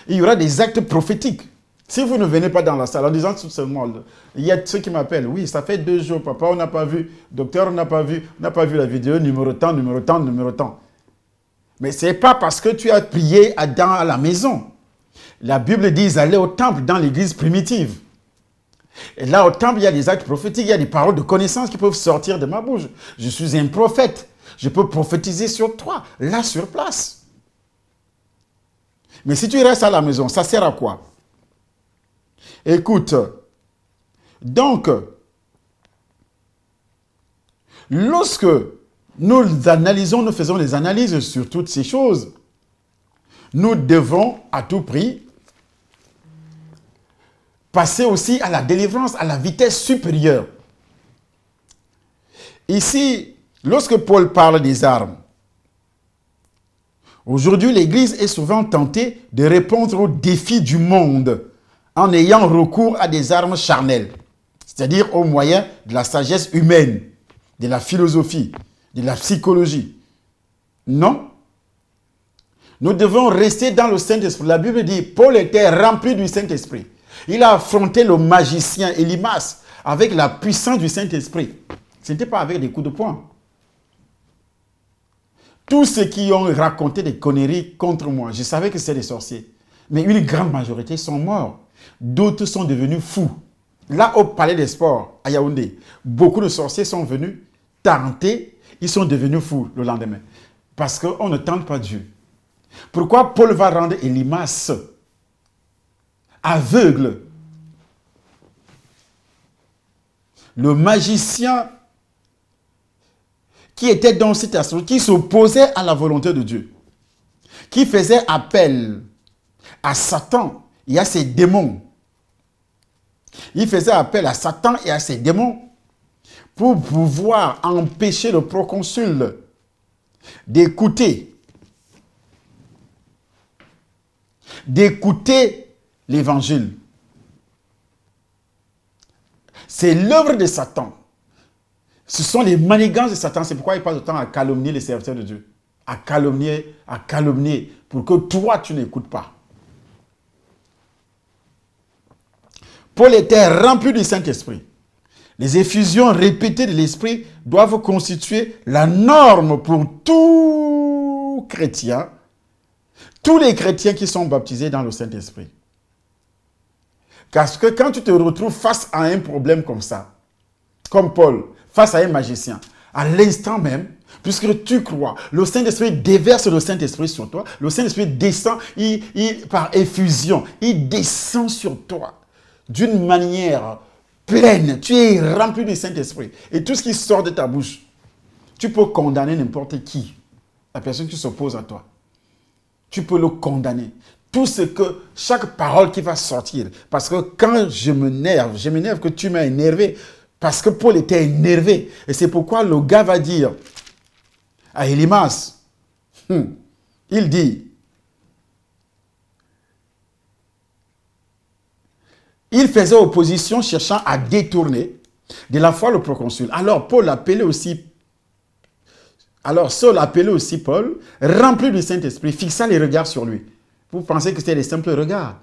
Il y aura des actes prophétiques. Si vous ne venez pas dans la salle en disant tout seulement, il y a ceux qui m'appellent, oui, ça fait 2 jours, papa, on n'a pas vu, docteur, on n'a pas vu la vidéo, numéro tant, numéro tant, numéro tant. Mais ce n'est pas parce que tu as prié dans la maison. La Bible dit, allez au temple dans l'église primitive. Et là, au temple, il y a des actes prophétiques, il y a des paroles de connaissance qui peuvent sortir de ma bouche. Je suis un prophète. Je peux prophétiser sur toi, là, sur place. Mais si tu restes à la maison, ça sert à quoi? Écoute, donc, lorsque nous analysons, nous faisons des analyses sur toutes ces choses, nous devons à tout prix passer aussi à la délivrance, à la vitesse supérieure. Ici, lorsque Paul parle des armes, aujourd'hui l'Église est souvent tentée de répondre aux défis du monde en ayant recours à des armes charnelles, c'est-à-dire aux moyens de la sagesse humaine, de la philosophie, de la psychologie. Non. Nous devons rester dans le Saint-Esprit. La Bible dit, Paul était rempli du Saint-Esprit. Il a affronté le magicien Élymas avec la puissance du Saint-Esprit. Ce n'était pas avec des coups de poing. Tous ceux qui ont raconté des conneries contre moi, je savais que c'était des sorciers. Mais une grande majorité sont morts. D'autres sont devenus fous. Là, au Palais des Sports, à Yaoundé, beaucoup de sorciers sont venus tenter, ils sont devenus fous le lendemain. Parce qu'on ne tente pas Dieu. Pourquoi Paul va rendre Élymas aveugle? Le magicien qui était dans cette assemblée, qui s'opposait à la volonté de Dieu, qui faisait appel à Satan et à ses démons. Il faisait appel à Satan et à ses démons pour pouvoir empêcher le proconsul d'écouter l'évangile. C'est l'œuvre de Satan. Ce sont les manigances de Satan. C'est pourquoi il passe le temps à calomnier les serviteurs de Dieu. À calomnier, pour que toi, tu n'écoutes pas. Paul était rempli du Saint-Esprit. Les effusions répétées de l'Esprit doivent constituer la norme pour tout chrétien, tous les chrétiens qui sont baptisés dans le Saint-Esprit. Parce que quand tu te retrouves face à un problème comme ça, comme Paul, face à un magicien, à l'instant même, puisque tu crois, le Saint-Esprit déverse le Saint-Esprit sur toi, le Saint-Esprit descend, par effusion, il descend sur toi d'une manière pleine, tu es rempli du Saint-Esprit. Et tout ce qui sort de ta bouche, tu peux condamner n'importe qui. La personne qui s'oppose à toi. Tu peux le condamner. Tout ce que, chaque parole qui va sortir. Parce que quand je m'énerve que tu m'as énervé. Parce que Paul était énervé. Et c'est pourquoi le gars va dire à Élymas, il dit, il faisait opposition cherchant à détourner de la foi le proconsul. Alors Saul appelait aussi Paul, rempli du Saint-Esprit, fixa les regards sur lui. Vous pensez que c'était des simples regards.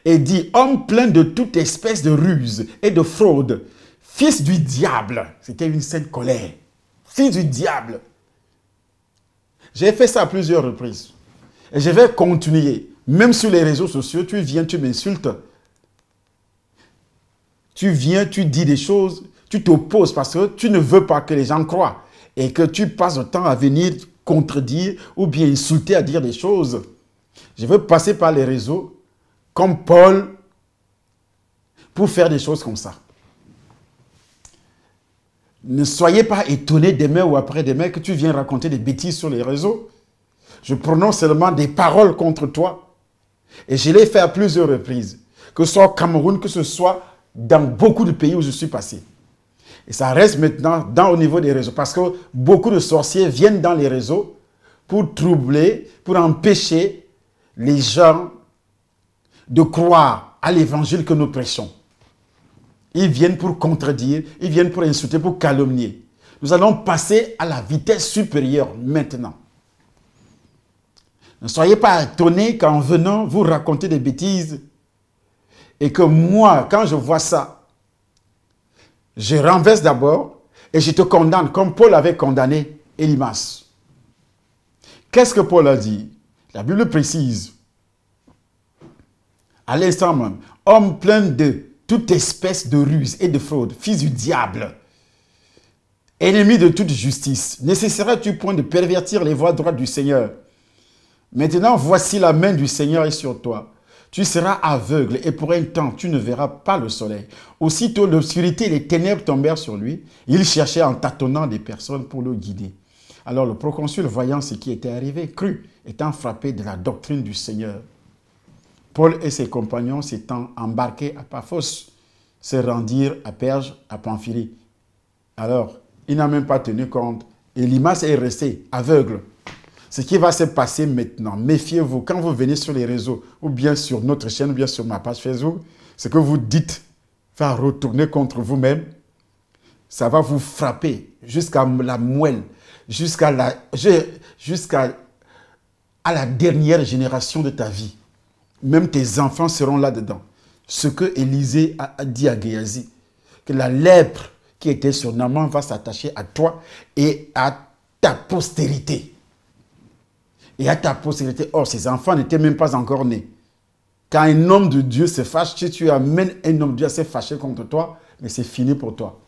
Et dit, homme plein de toute espèce de ruse et de fraude, fils du diable. C'était une sainte colère. Fils du diable. J'ai fait ça à plusieurs reprises. Et je vais continuer. Même sur les réseaux sociaux, tu viens, tu m'insultes. Tu viens, tu dis des choses, tu t'opposes parce que tu ne veux pas que les gens croient. Et que tu passes le temps à venir contredire ou bien insulter, à dire des choses. Je veux passer par les réseaux comme Paul pour faire des choses comme ça. Ne soyez pas étonnés demain ou après-demain que tu viens raconter des bêtises sur les réseaux. Je prononce seulement des paroles contre toi. Et je l'ai fait à plusieurs reprises. Que ce soit au Cameroun, que ce soit dans beaucoup de pays où je suis passé. Et ça reste maintenant au niveau des réseaux. Parce que beaucoup de sorciers viennent dans les réseaux pour troubler, pour empêcher les gens de croire à l'évangile que nous prêchons. Ils viennent pour contredire, ils viennent pour insulter, pour calomnier. Nous allons passer à la vitesse supérieure maintenant. Ne soyez pas étonnés qu'en venant vous raconter des bêtises et que moi, quand je vois ça, je renverse d'abord et je te condamne comme Paul avait condamné Élymas. Qu'est-ce que Paul a dit? La Bible précise, à l'instant même, homme plein de toute espèce de ruse et de fraude, fils du diable, ennemi de toute justice, n'essaieras-tu point de pervertir les voies droites du Seigneur? Maintenant, voici la main du Seigneur est sur toi. Tu seras aveugle et pour un temps, tu ne verras pas le soleil. Aussitôt, l'obscurité et les ténèbres tombèrent sur lui. Il cherchait en tâtonnant des personnes pour le guider. Alors le proconsul, voyant ce qui était arrivé, crut, étant frappé de la doctrine du Seigneur. Paul et ses compagnons s'étant embarqués à Paphos, se rendirent à Perge, à Pamphylie. Alors, il n'a même pas tenu compte. Élymas est resté aveugle. Ce qui va se passer maintenant, méfiez-vous, quand vous venez sur les réseaux, ou bien sur notre chaîne, ou bien sur ma page Facebook, ce que vous dites va retourner contre vous-même. Ça va vous frapper jusqu'à la moelle, jusqu'à la dernière génération de ta vie. Même tes enfants seront là-dedans. Ce que Élisée a dit à Géasi, que la lèpre qui était sur Naaman va s'attacher à toi et à ta postérité. Et à ta postérité. Or, ces enfants n'étaient même pas encore nés. Quand un homme de Dieu se fâche, si tu amènes un homme de Dieu à se fâcher contre toi, mais c'est fini pour toi.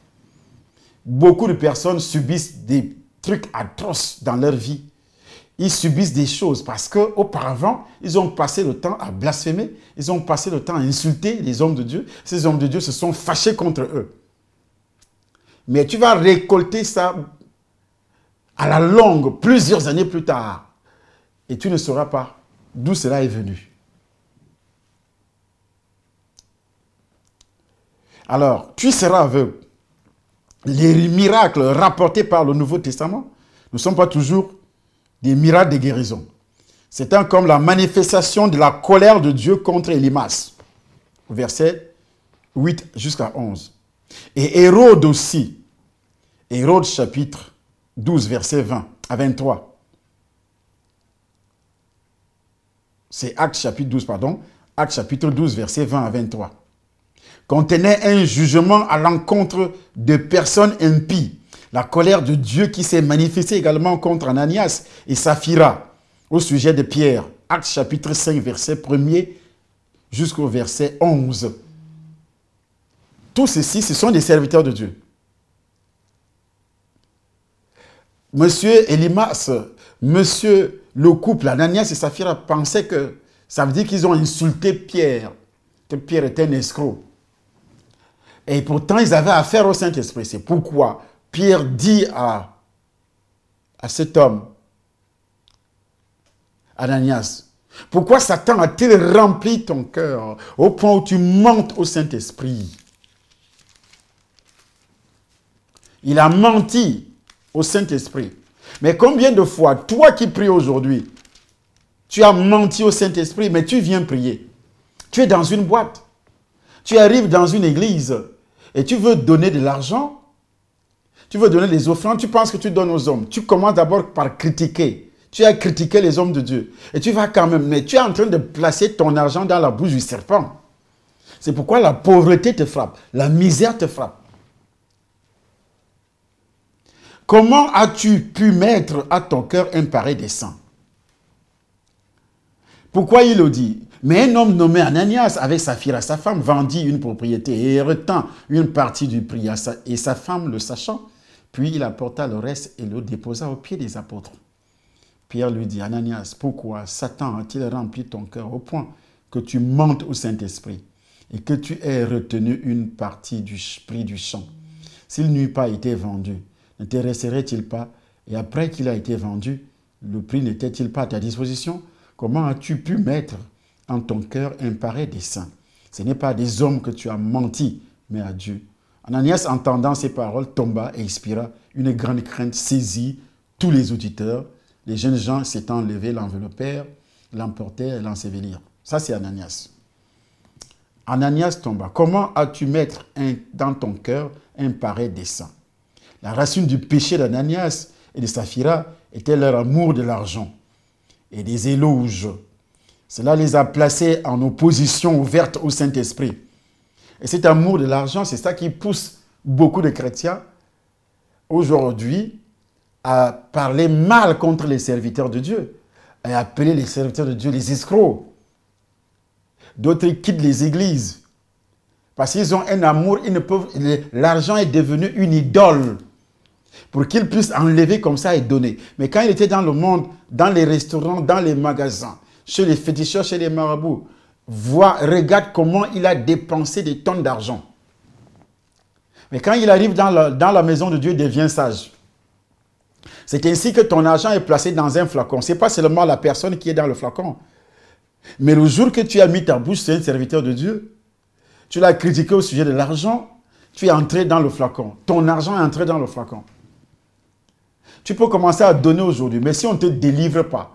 Beaucoup de personnes subissent des trucs atroces dans leur vie. Ils subissent des choses parce qu'auparavant, ils ont passé le temps à blasphémer, ils ont passé le temps à insulter les hommes de Dieu. Ces hommes de Dieu se sont fâchés contre eux. Mais tu vas récolter ça à la longue, plusieurs années plus tard. Et tu ne sauras pas d'où cela est venu. Alors, tu seras aveugle. Les miracles rapportés par le Nouveau Testament ne sont pas toujours des miracles de guérison. C'est comme la manifestation de la colère de Dieu contre Élymas. Verset 8 jusqu'à 11. Et Hérode aussi. Hérode chapitre 12, verset 20 à 23. C'est Actes chapitre 12, pardon. Actes chapitre 12, verset 20 à 23. Contenait un jugement à l'encontre de personnes impies. La colère de Dieu qui s'est manifestée également contre Ananias et Saphira au sujet de Pierre. Actes chapitre 5, verset 1er jusqu'au verset 11. Tous ceux-ci, ce sont des serviteurs de Dieu. Monsieur Élymas, monsieur le couple, Ananias et Saphira, pensaient que ça veut dire qu'ils ont insulté Pierre, que Pierre était un escroc. Et pourtant, ils avaient affaire au Saint-Esprit. C'est pourquoi Pierre dit à cet homme, Ananias, pourquoi Satan a-t-il rempli ton cœur au point où tu mentes au Saint-Esprit? Il a menti au Saint-Esprit. Mais combien de fois, toi qui pries aujourd'hui, tu as menti au Saint-Esprit, mais tu viens prier. Tu es dans une boîte. Tu arrives dans une église et tu veux donner de l'argent. Tu veux donner des offrandes. Tu penses que tu donnes aux hommes. Tu commences d'abord par critiquer. Tu as critiqué les hommes de Dieu. Et tu vas quand même, mais tu es en train de placer ton argent dans la bouche du serpent. C'est pourquoi la pauvreté te frappe. La misère te frappe. Comment as-tu pu mettre à ton cœur un pareil dessein? Pourquoi il le dit? Mais un homme nommé Ananias, avec Saphira, sa femme, vendit une propriété et retint une partie du prix et sa femme le sachant. Puis il apporta le reste et le déposa aux pieds des apôtres. Pierre lui dit, Ananias, pourquoi Satan a-t-il rempli ton cœur au point que tu mentes au Saint-Esprit et que tu aies retenu une partie du prix du champ? S'il n'eût pas été vendu, ne te resterait-il pas? Et après qu'il a été vendu, le prix n'était-il pas à ta disposition? Comment as-tu pu mettre en ton cœur un pareil dessein? Ce n'est pas à des hommes que tu as menti, mais à Dieu. Ananias, entendant ces paroles, tomba et expira. Une grande crainte saisit tous les auditeurs. Les jeunes gens s'étant levés, l'enveloppèrent, l'emportèrent et l'ensevelirent. Ça, c'est Ananias. Ananias tomba. Comment as-tu mettre dans ton cœur un pareil dessein? La racine du péché d'Ananias et de Saphira était leur amour de l'argent et des éloges. Cela les a placés en opposition ouverte au Saint-Esprit. Et cet amour de l'argent, c'est ça qui pousse beaucoup de chrétiens aujourd'hui à parler mal contre les serviteurs de Dieu, à appeler les serviteurs de Dieu les escrocs. D'autres quittent les églises parce qu'ils ont un amour, l'argent est devenu une idole pour qu'ils puissent enlever comme ça et donner. Mais quand il était dans le monde, dans les restaurants, dans les magasins, chez les féticheurs, chez les marabouts, regarde comment il a dépensé des tonnes d'argent. Mais quand il arrive dans la maison de Dieu, il devient sage. C'est ainsi que ton argent est placé dans un flacon. Ce n'est pas seulement la personne qui est dans le flacon. Mais le jour que tu as mis ta bouche sur un serviteur de Dieu, tu l'as critiqué au sujet de l'argent, tu es entré dans le flacon. Ton argent est entré dans le flacon. Tu peux commencer à donner aujourd'hui, mais si on ne te délivre pas,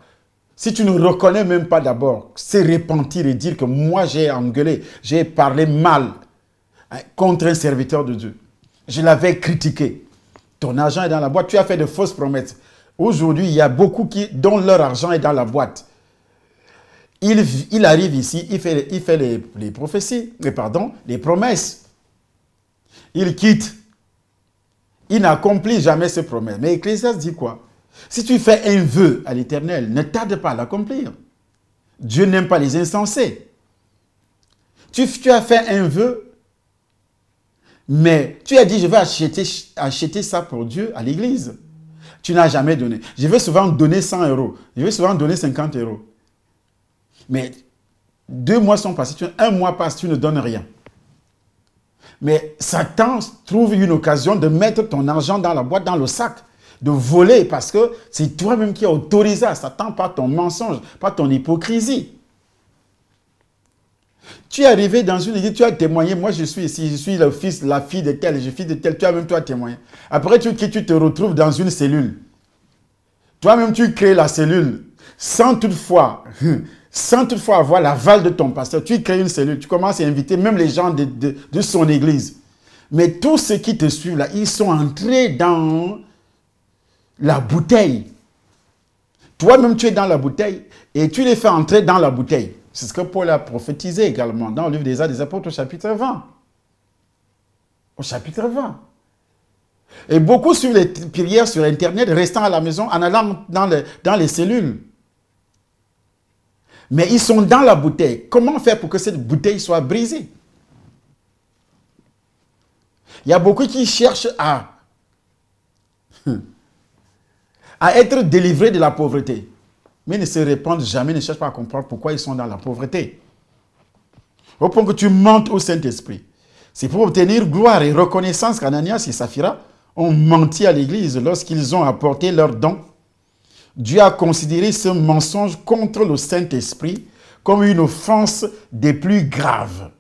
si tu ne reconnais même pas d'abord, c'est repentir et dire que moi j'ai engueulé, j'ai parlé mal contre un serviteur de Dieu. Je l'avais critiqué. Ton argent est dans la boîte, tu as fait de fausses promesses. Aujourd'hui, il y a beaucoup dont leur argent est dans la boîte. Il arrive ici, il fait les prophéties, les promesses. Il quitte. Il n'accomplit jamais ses promesses. Mais Ecclésiaste dit quoi? Si tu fais un vœu à l'Éternel, ne tarde pas à l'accomplir. Dieu n'aime pas les insensés. Tu as fait un vœu, mais tu as dit, je vais acheter ça pour Dieu à l'église. Tu n'as jamais donné. Je vais souvent donner 100 €. Je vais souvent donner 50 €. Mais 2 mois sont passés, un mois passe, tu ne donnes rien. Mais Satan trouve une occasion de mettre ton argent dans la boîte, dans le sac, de voler, parce que c'est toi-même qui as autorisé à Satan par ton mensonge, par ton hypocrisie. Tu es arrivé dans une église, tu as témoigné, moi je suis ici, je suis le fils, la fille de tel, je suis fils de tel, toi-même tu as témoigné. Après tu te retrouves dans une cellule. Toi-même tu crées la cellule, sans toutefois avoir l'aval de ton pasteur. Tu crées une cellule, tu commences à inviter même les gens de son église. Mais tous ceux qui te suivent là, ils sont entrés dans la bouteille. Toi-même tu es dans la bouteille et tu les fais entrer dans la bouteille. C'est ce que Paul a prophétisé également dans le livre des Actes des Apôtres au chapitre 20. Au chapitre 20. Et beaucoup suivent les prières sur Internet, restant à la maison, en allant dans les cellules. Mais ils sont dans la bouteille. Comment faire pour que cette bouteille soit brisée? Il y a beaucoup qui cherchent à être délivrés de la pauvreté. Mais ne se répandent jamais, ne cherchent pas à comprendre pourquoi ils sont dans la pauvreté. Au point que tu mentes au Saint-Esprit. C'est pour obtenir gloire et reconnaissance qu'Ananias et Saphira ont menti à l'Église lorsqu'ils ont apporté leurs dons. Dieu a considéré ce mensonge contre le Saint-Esprit comme une offense des plus graves.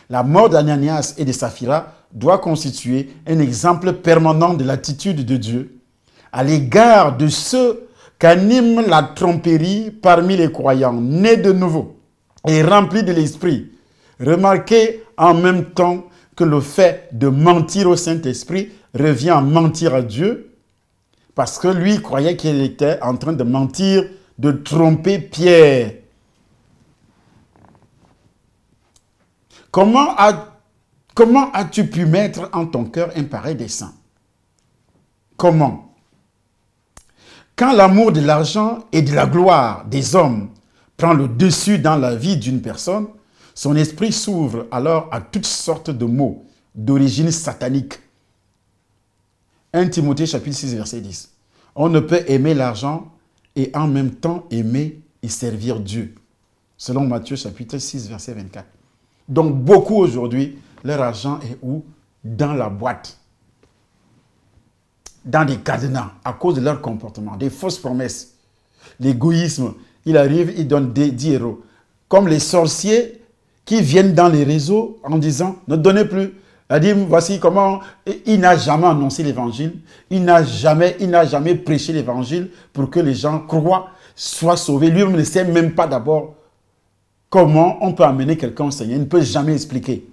La mort d'Ananias et de Saphira doit constituer un exemple permanent de l'attitude de Dieu à l'égard de ceux qu'anime la tromperie parmi les croyants, nés de nouveau et remplis de l'Esprit. Remarquez en même temps que le fait de mentir au Saint-Esprit revient à mentir à Dieu, parce que lui croyait qu'il était en train de mentir, de tromper Pierre. Comment as-tu pu mettre en ton cœur un pareil dessein? Comment? Quand l'amour de l'argent et de la gloire des hommes prend le dessus dans la vie d'une personne, son esprit s'ouvre alors à toutes sortes de mots d'origine satanique. 1 Timothée chapitre 6 verset 10. On ne peut aimer l'argent et en même temps aimer et servir Dieu. Selon Matthieu chapitre 6 verset 24. Donc beaucoup aujourd'hui, leur argent est où? Dans la boîte. Dans des cadenas, à cause de leur comportement, des fausses promesses. L'égoïsme, il arrive, il donne 10 euros. Comme les sorciers qui viennent dans les réseaux en disant, ne donnez plus. Il dit, voici comment, il n'a jamais annoncé l'évangile, il n'a jamais prêché l'évangile pour que les gens croient, soient sauvés. Lui-même ne sait même pas d'abord comment on peut amener quelqu'un au Seigneur. Il ne peut jamais expliquer.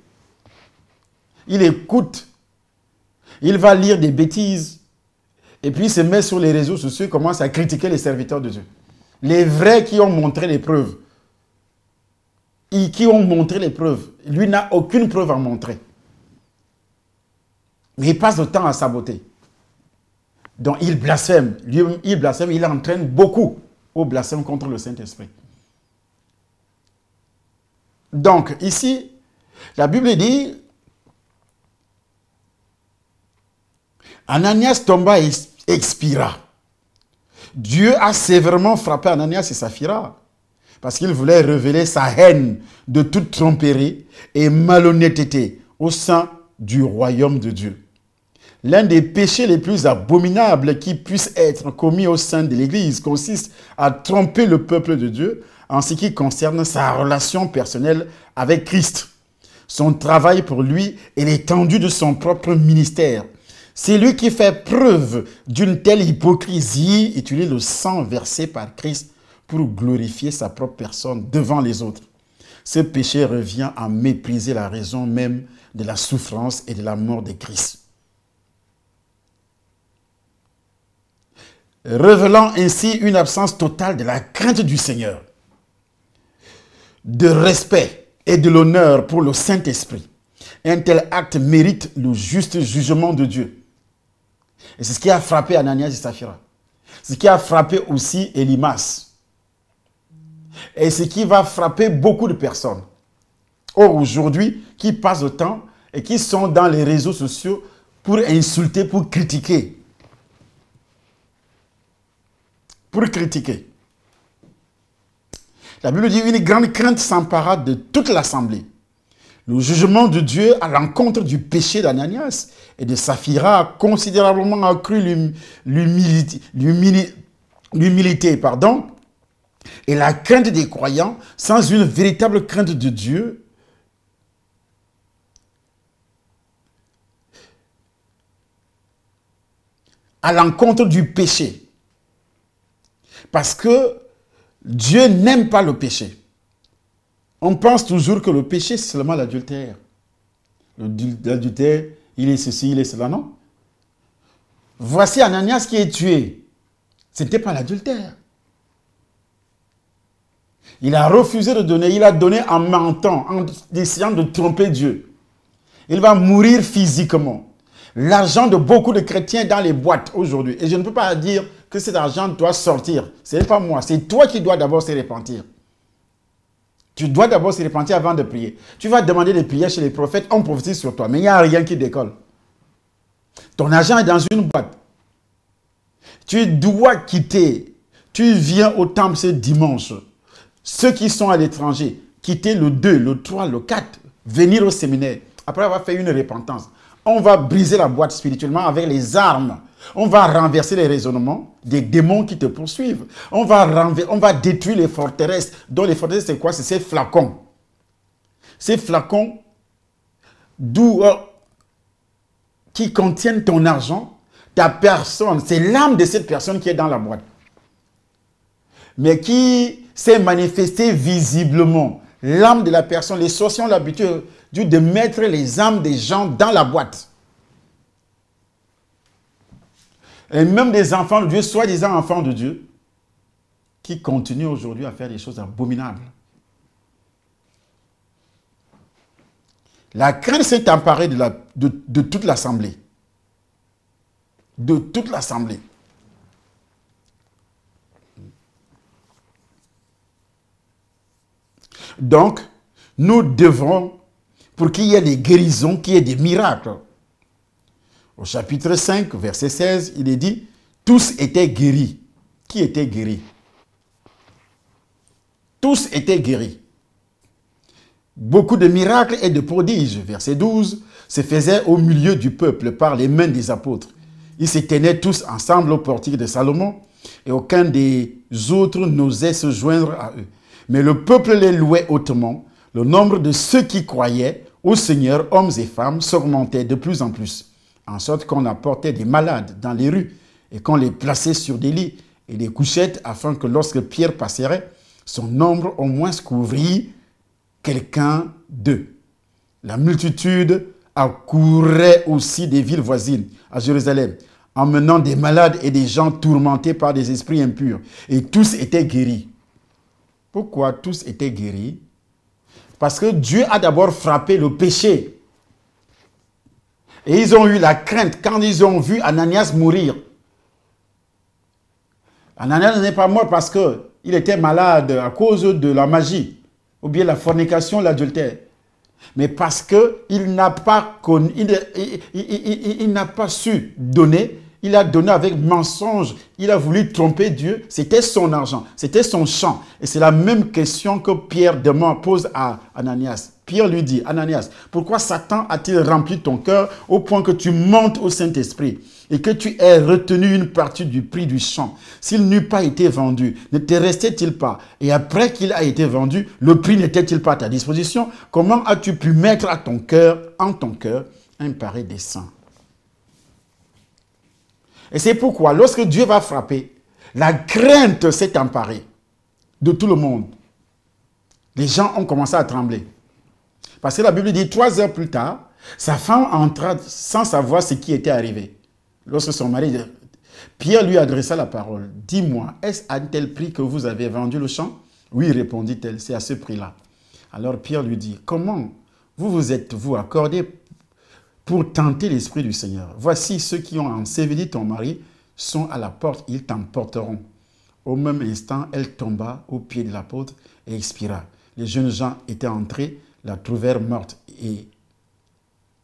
Il écoute, il va lire des bêtises, et puis il se met sur les réseaux sociaux et commence à critiquer les serviteurs de Dieu. Les vrais qui ont montré les preuves. Lui n'a aucune preuve à montrer. Mais il passe le temps à saboter. Donc il blasphème. Il entraîne beaucoup au blasphème contre le Saint-Esprit. Donc ici, la Bible dit, Ananias tomba et expira. Dieu a sévèrement frappé Ananias et Saphira parce qu'il voulait révéler sa haine de toute tromperie et malhonnêteté au sein du royaume de Dieu. L'un des péchés les plus abominables qui puissent être commis au sein de l'Église consiste à tromper le peuple de Dieu en ce qui concerne sa relation personnelle avec Christ, son travail pour lui et l'étendue de son propre ministère. C'est lui qui fait preuve d'une telle hypocrisie, utilise le sang versé par Christ pour glorifier sa propre personne devant les autres. Ce péché revient à mépriser la raison même de la souffrance et de la mort de Christ. Révélant ainsi une absence totale de la crainte du Seigneur, de respect et de l'honneur pour le Saint-Esprit. Un tel acte mérite le juste jugement de Dieu. Et c'est ce qui a frappé Ananias et Saphira. Ce qui a frappé aussi Elimas. Et ce qui va frapper beaucoup de personnes. Or, aujourd'hui, qui passent le temps et qui sont dans les réseaux sociaux pour insulter, pour critiquer. Pour critiquer. La Bible dit une grande crainte s'empara de toute l'assemblée. Le jugement de Dieu à l'encontre du péché d'Ananias et de Saphira a considérablement accru l'humilité, et la crainte des croyants sans une véritable crainte de Dieu. À l'encontre du péché. Parce que Dieu n'aime pas le péché. On pense toujours que le péché, c'est seulement l'adultère. L'adultère, il est ceci, il est cela, non? Voici Ananias qui est tué. Ce n'était pas l'adultère. Il a refusé de donner, il a donné en mentant, en essayant de tromper Dieu. Il va mourir physiquement. L'argent de beaucoup de chrétiens dans les boîtes aujourd'hui. Et je ne peux pas dire que cet argent doit sortir. Ce n'est pas moi, c'est toi qui dois d'abord se repentir. Tu dois d'abord se repentir avant de prier. Tu vas demander des prières chez les prophètes, on prophétise sur toi, mais il n'y a rien qui décolle. Ton argent est dans une boîte. Tu dois quitter. Tu viens au temple ce dimanche. Ceux qui sont à l'étranger, quitter le 2, le 3, le 4, venir au séminaire. après avoir fait une repentance, on va briser la boîte spirituellement avec les armes. On va renverser les raisonnements des démons qui te poursuivent. On va détruire les forteresses. Donc les forteresses, c'est quoi? C'est ces flacons. Ces flacons qui contiennent ton argent, ta personne. C'est l'âme de cette personne qui est dans la boîte. Mais qui s'est manifestée visiblement. L'âme de la personne. Les sorciers ont l'habitude de mettre les âmes des gens dans la boîte. Et même des enfants de Dieu, soi-disant enfants de Dieu, qui continuent aujourd'hui à faire des choses abominables. La crainte s'est emparée de toute l'assemblée. De toute l'assemblée. Donc, nous devons, pour qu'il y ait des guérisons, qu'il y ait des miracles. Au chapitre 5, verset 16, il est dit, tous étaient guéris. Qui était guéri? Tous étaient guéris. Beaucoup de miracles et de prodiges, verset 12, se faisaient au milieu du peuple par les mains des apôtres. Ils se tenaient tous ensemble au portique de Salomon et aucun des autres n'osait se joindre à eux. Mais le peuple les louait hautement. Le nombre de ceux qui croyaient au Seigneur, hommes et femmes, s'augmentait de plus en plus, en sorte qu'on apportait des malades dans les rues et qu'on les plaçait sur des lits et des couchettes afin que lorsque Pierre passerait, son ombre au moins couvrit quelqu'un d'eux. La multitude accourait aussi des villes voisines à Jérusalem, emmenant des malades et des gens tourmentés par des esprits impurs. Et tous étaient guéris. Pourquoi tous étaient guéris? Parce que Dieu a d'abord frappé le péché. Et ils ont eu la crainte quand ils ont vu Ananias mourir. Ananias n'est pas mort parce qu'il était malade à cause de la magie, ou bien la fornication, l'adultère. Mais parce qu'il n'a pas connu, il n'a pas su donner, il a donné avec mensonge, il a voulu tromper Dieu, c'était son argent, c'était son champ. Et c'est la même question que Pierre pose à Ananias. Pierre lui dit, Ananias, pourquoi Satan a-t-il rempli ton cœur au point que tu montes au Saint-Esprit et que tu aies retenu une partie du prix du champ? S'il n'eût pas été vendu, ne te restait-il pas? Et après qu'il a été vendu, le prix n'était-il pas à ta disposition? Comment as-tu pu mettre en ton cœur, un pareil dessein? Et c'est pourquoi, lorsque Dieu va frapper, la crainte s'est emparée de tout le monde. Les gens ont commencé à trembler. Parce que la Bible dit, 3 heures plus tard, sa femme entra sans savoir ce qui était arrivé. Lorsque son mari, Pierre lui adressa la parole. « Dis-moi, est-ce à un tel prix que vous avez vendu le champ ?»« Oui, répondit-elle, c'est à ce prix-là. » Alors Pierre lui dit, « Comment vous êtes-vous accordé pour tenter l'Esprit du Seigneur? Voici ceux qui ont enseveli ton mari sont à la porte, ils t'emporteront. » Au même instant, elle tomba aux pieds de l'apôtre et expira. Les jeunes gens étaient entrés, la trouvèrent morte et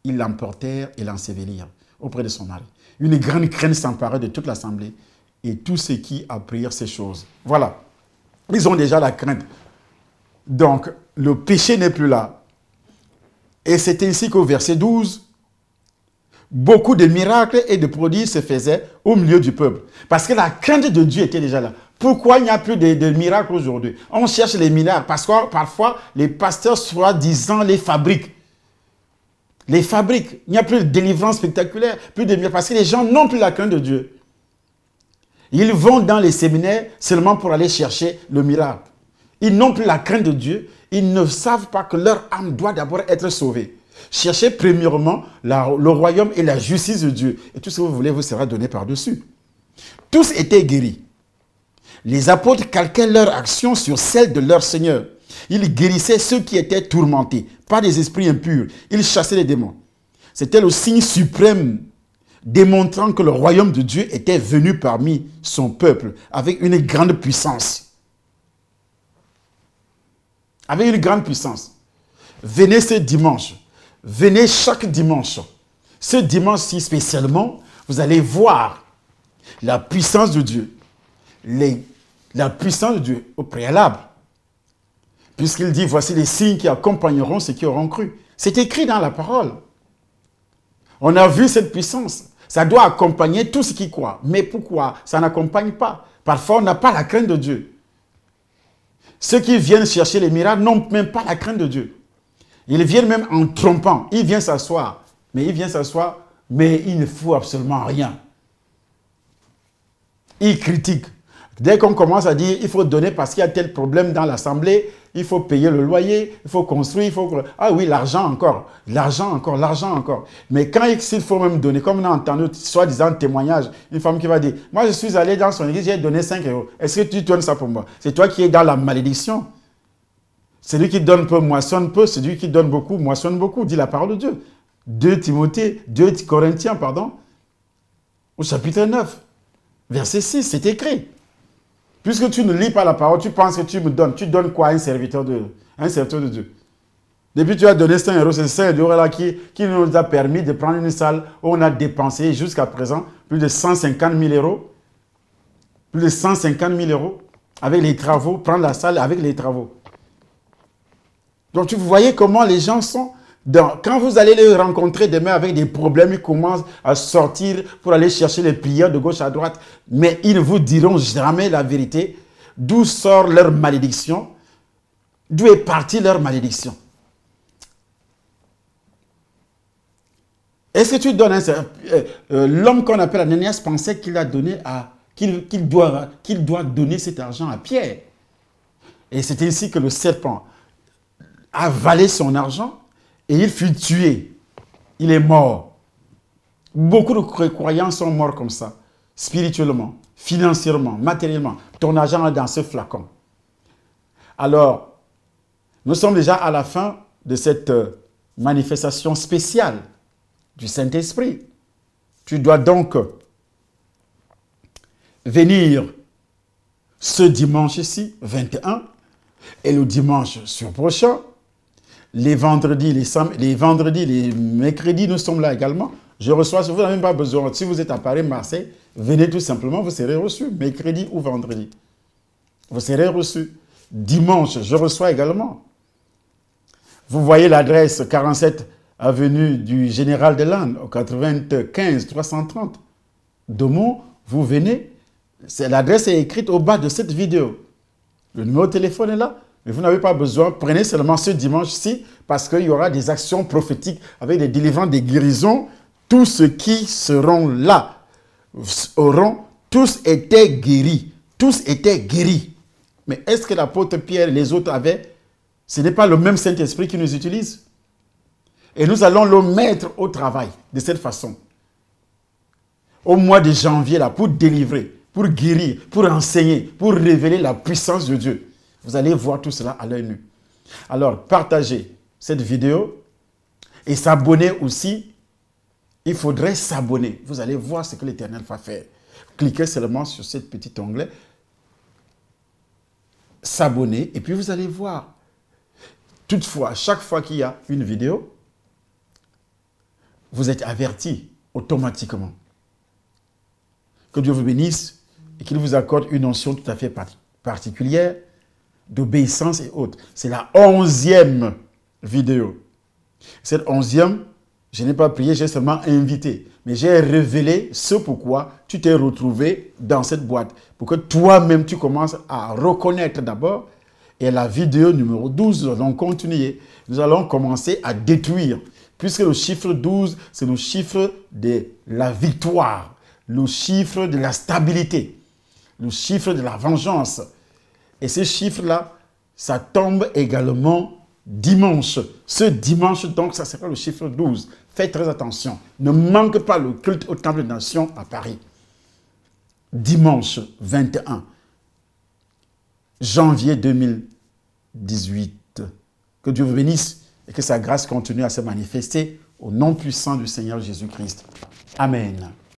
ils l'emportèrent et l'ensevelirent auprès de son mari. Une grande crainte s'emparait de toute l'assemblée et tous ceux qui apprirent ces choses. Voilà, ils ont déjà la crainte. Donc, le péché n'est plus là. Et c'est ainsi qu'au verset 12, beaucoup de miracles et de prodiges se faisaient au milieu du peuple. Parce que la crainte de Dieu était déjà là. Pourquoi il n'y a plus de miracles aujourd'hui? On cherche les miracles parce que parfois les pasteurs soi-disant les fabriquent. Les fabriquent. Il n'y a plus de délivrance spectaculaire, plus de miracles, parce que les gens n'ont plus la crainte de Dieu. Ils vont dans les séminaires seulement pour aller chercher le miracle. Ils n'ont plus la crainte de Dieu. Ils ne savent pas que leur âme doit d'abord être sauvée. Cherchez premièrement le royaume et la justice de Dieu. Et tout ce que vous voulez vous sera donné par-dessus. Tous étaient guéris. Les apôtres calquaient leur action sur celle de leur Seigneur. Ils guérissaient ceux qui étaient tourmentés par des esprits impurs. Ils chassaient les démons. C'était le signe suprême démontrant que le royaume de Dieu était venu parmi son peuple avec une grande puissance. Avec une grande puissance. Venez ce dimanche. Venez chaque dimanche. Ce dimanche-ci spécialement, vous allez voir la puissance de Dieu. La puissance de Dieu au préalable. Puisqu'il dit, voici les signes qui accompagneront ceux qui auront cru. C'est écrit dans la parole. On a vu cette puissance. Ça doit accompagner tout ce qui croit. Mais pourquoi ça n'accompagne pas? Parfois, on n'a pas la crainte de Dieu. Ceux qui viennent chercher les miracles n'ont même pas la crainte de Dieu. Ils viennent même en trompant. Ils viennent s'asseoir. Mais il ne faut absolument rien. Ils critiquent. Dès qu'on commence à dire il faut donner parce qu'il y a tel problème dans l'assemblée, il faut payer le loyer, il faut construire, il faut... Ah oui, l'argent encore, l'argent encore, l'argent encore. Mais quand il faut même donner, comme on a entendu soi-disant témoignage, une femme qui va dire, moi je suis allé dans son église, j'ai donné 5 €. Est-ce que tu donnes ça pour moi? C'est toi qui es dans la malédiction. Celui qui donne peu moissonne peu, celui qui donne beaucoup moissonne beaucoup, dit la parole de Dieu. 2 Corinthiens, au chapitre 9, verset 6, c'est écrit. Puisque tu ne lis pas la parole, tu penses que tu me donnes. Tu donnes quoi à un serviteur de Dieu? Depuis que tu as donné 5 €, c'est 5 € là qui nous a permis de prendre une salle où on a dépensé jusqu'à présent plus de 150 000 €. Plus de 150 000 € avec les travaux, prendre la salle avec les travaux. Donc vous voyez comment les gens sont. Quand vous allez les rencontrer demain avec des problèmes, ils commencent à sortir pour aller chercher les prières de gauche à droite. Mais ils ne vous diront jamais la vérité. D'où sort leur malédiction? D'où est partie leur malédiction? Est-ce que tu donnes l'homme qu'on appelle Ananias pensait qu'il a donné qu'il doit donner cet argent à Pierre. Et c'est ainsi que le serpent a avalé son argent. Et il fut tué. Il est mort. Beaucoup de croyants sont morts comme ça. Spirituellement, financièrement, matériellement. Ton argent est dans ce flacon. Alors, nous sommes déjà à la fin de cette manifestation spéciale du Saint-Esprit. Tu dois donc venir ce dimanche-ci, 21, et le dimanche prochain. Les vendredis, les mercredis, nous sommes là également. Je reçois, vous n'avez même pas besoin. Si vous êtes à Paris, Marseille, venez tout simplement, vous serez reçu. Mercredi ou vendredi. Vous serez reçu. Dimanche, je reçois également. Vous voyez l'adresse 47 avenue du Général de Lannes, au 95 330. Demont, vous venez. L'adresse est écrite au bas de cette vidéo. Le numéro de téléphone est là. Mais vous n'avez pas besoin, prenez seulement ce dimanche-ci parce qu'il y aura des actions prophétiques avec des délivrances, des guérisons. Tous ceux qui seront là auront tous été guéris. Tous étaient guéris. Mais est-ce que l'apôtre Pierre et les autres avaient? Ce n'est pas le même Saint-Esprit qui nous utilise. Et nous allons le mettre au travail de cette façon. Au mois de janvier, là, pour délivrer, pour guérir, pour enseigner, pour révéler la puissance de Dieu. Vous allez voir tout cela à l'œil nu. Alors, partagez cette vidéo et s'abonner aussi. Il faudrait s'abonner. Vous allez voir ce que l'Éternel va faire. Cliquez seulement sur ce petit onglet. S'abonner et puis vous allez voir. Toutefois, chaque fois qu'il y a une vidéo, vous êtes averti automatiquement. Que Dieu vous bénisse et qu'il vous accorde une onction tout à fait particulière d'obéissance et autres. C'est la 11e vidéo. Cette 11e, je n'ai pas prié, j'ai seulement invité. Mais j'ai révélé ce pourquoi tu t'es retrouvé dans cette boîte. Pour que toi-même, tu commences à reconnaître d'abord. Et la vidéo numéro 12, nous allons continuer. Nous allons commencer à détruire. Puisque le chiffre 12, c'est le chiffre de la victoire. Le chiffre de la stabilité. Le chiffre de la vengeance. Et ce chiffre-là, ça tombe également dimanche. Ce dimanche, donc, ça sera le chiffre 12. Faites très attention. Ne manque pas le culte au Temple des Nations à Paris. Dimanche 21 janvier 2018. Que Dieu vous bénisse et que sa grâce continue à se manifester au nom puissant du Seigneur Jésus-Christ. Amen.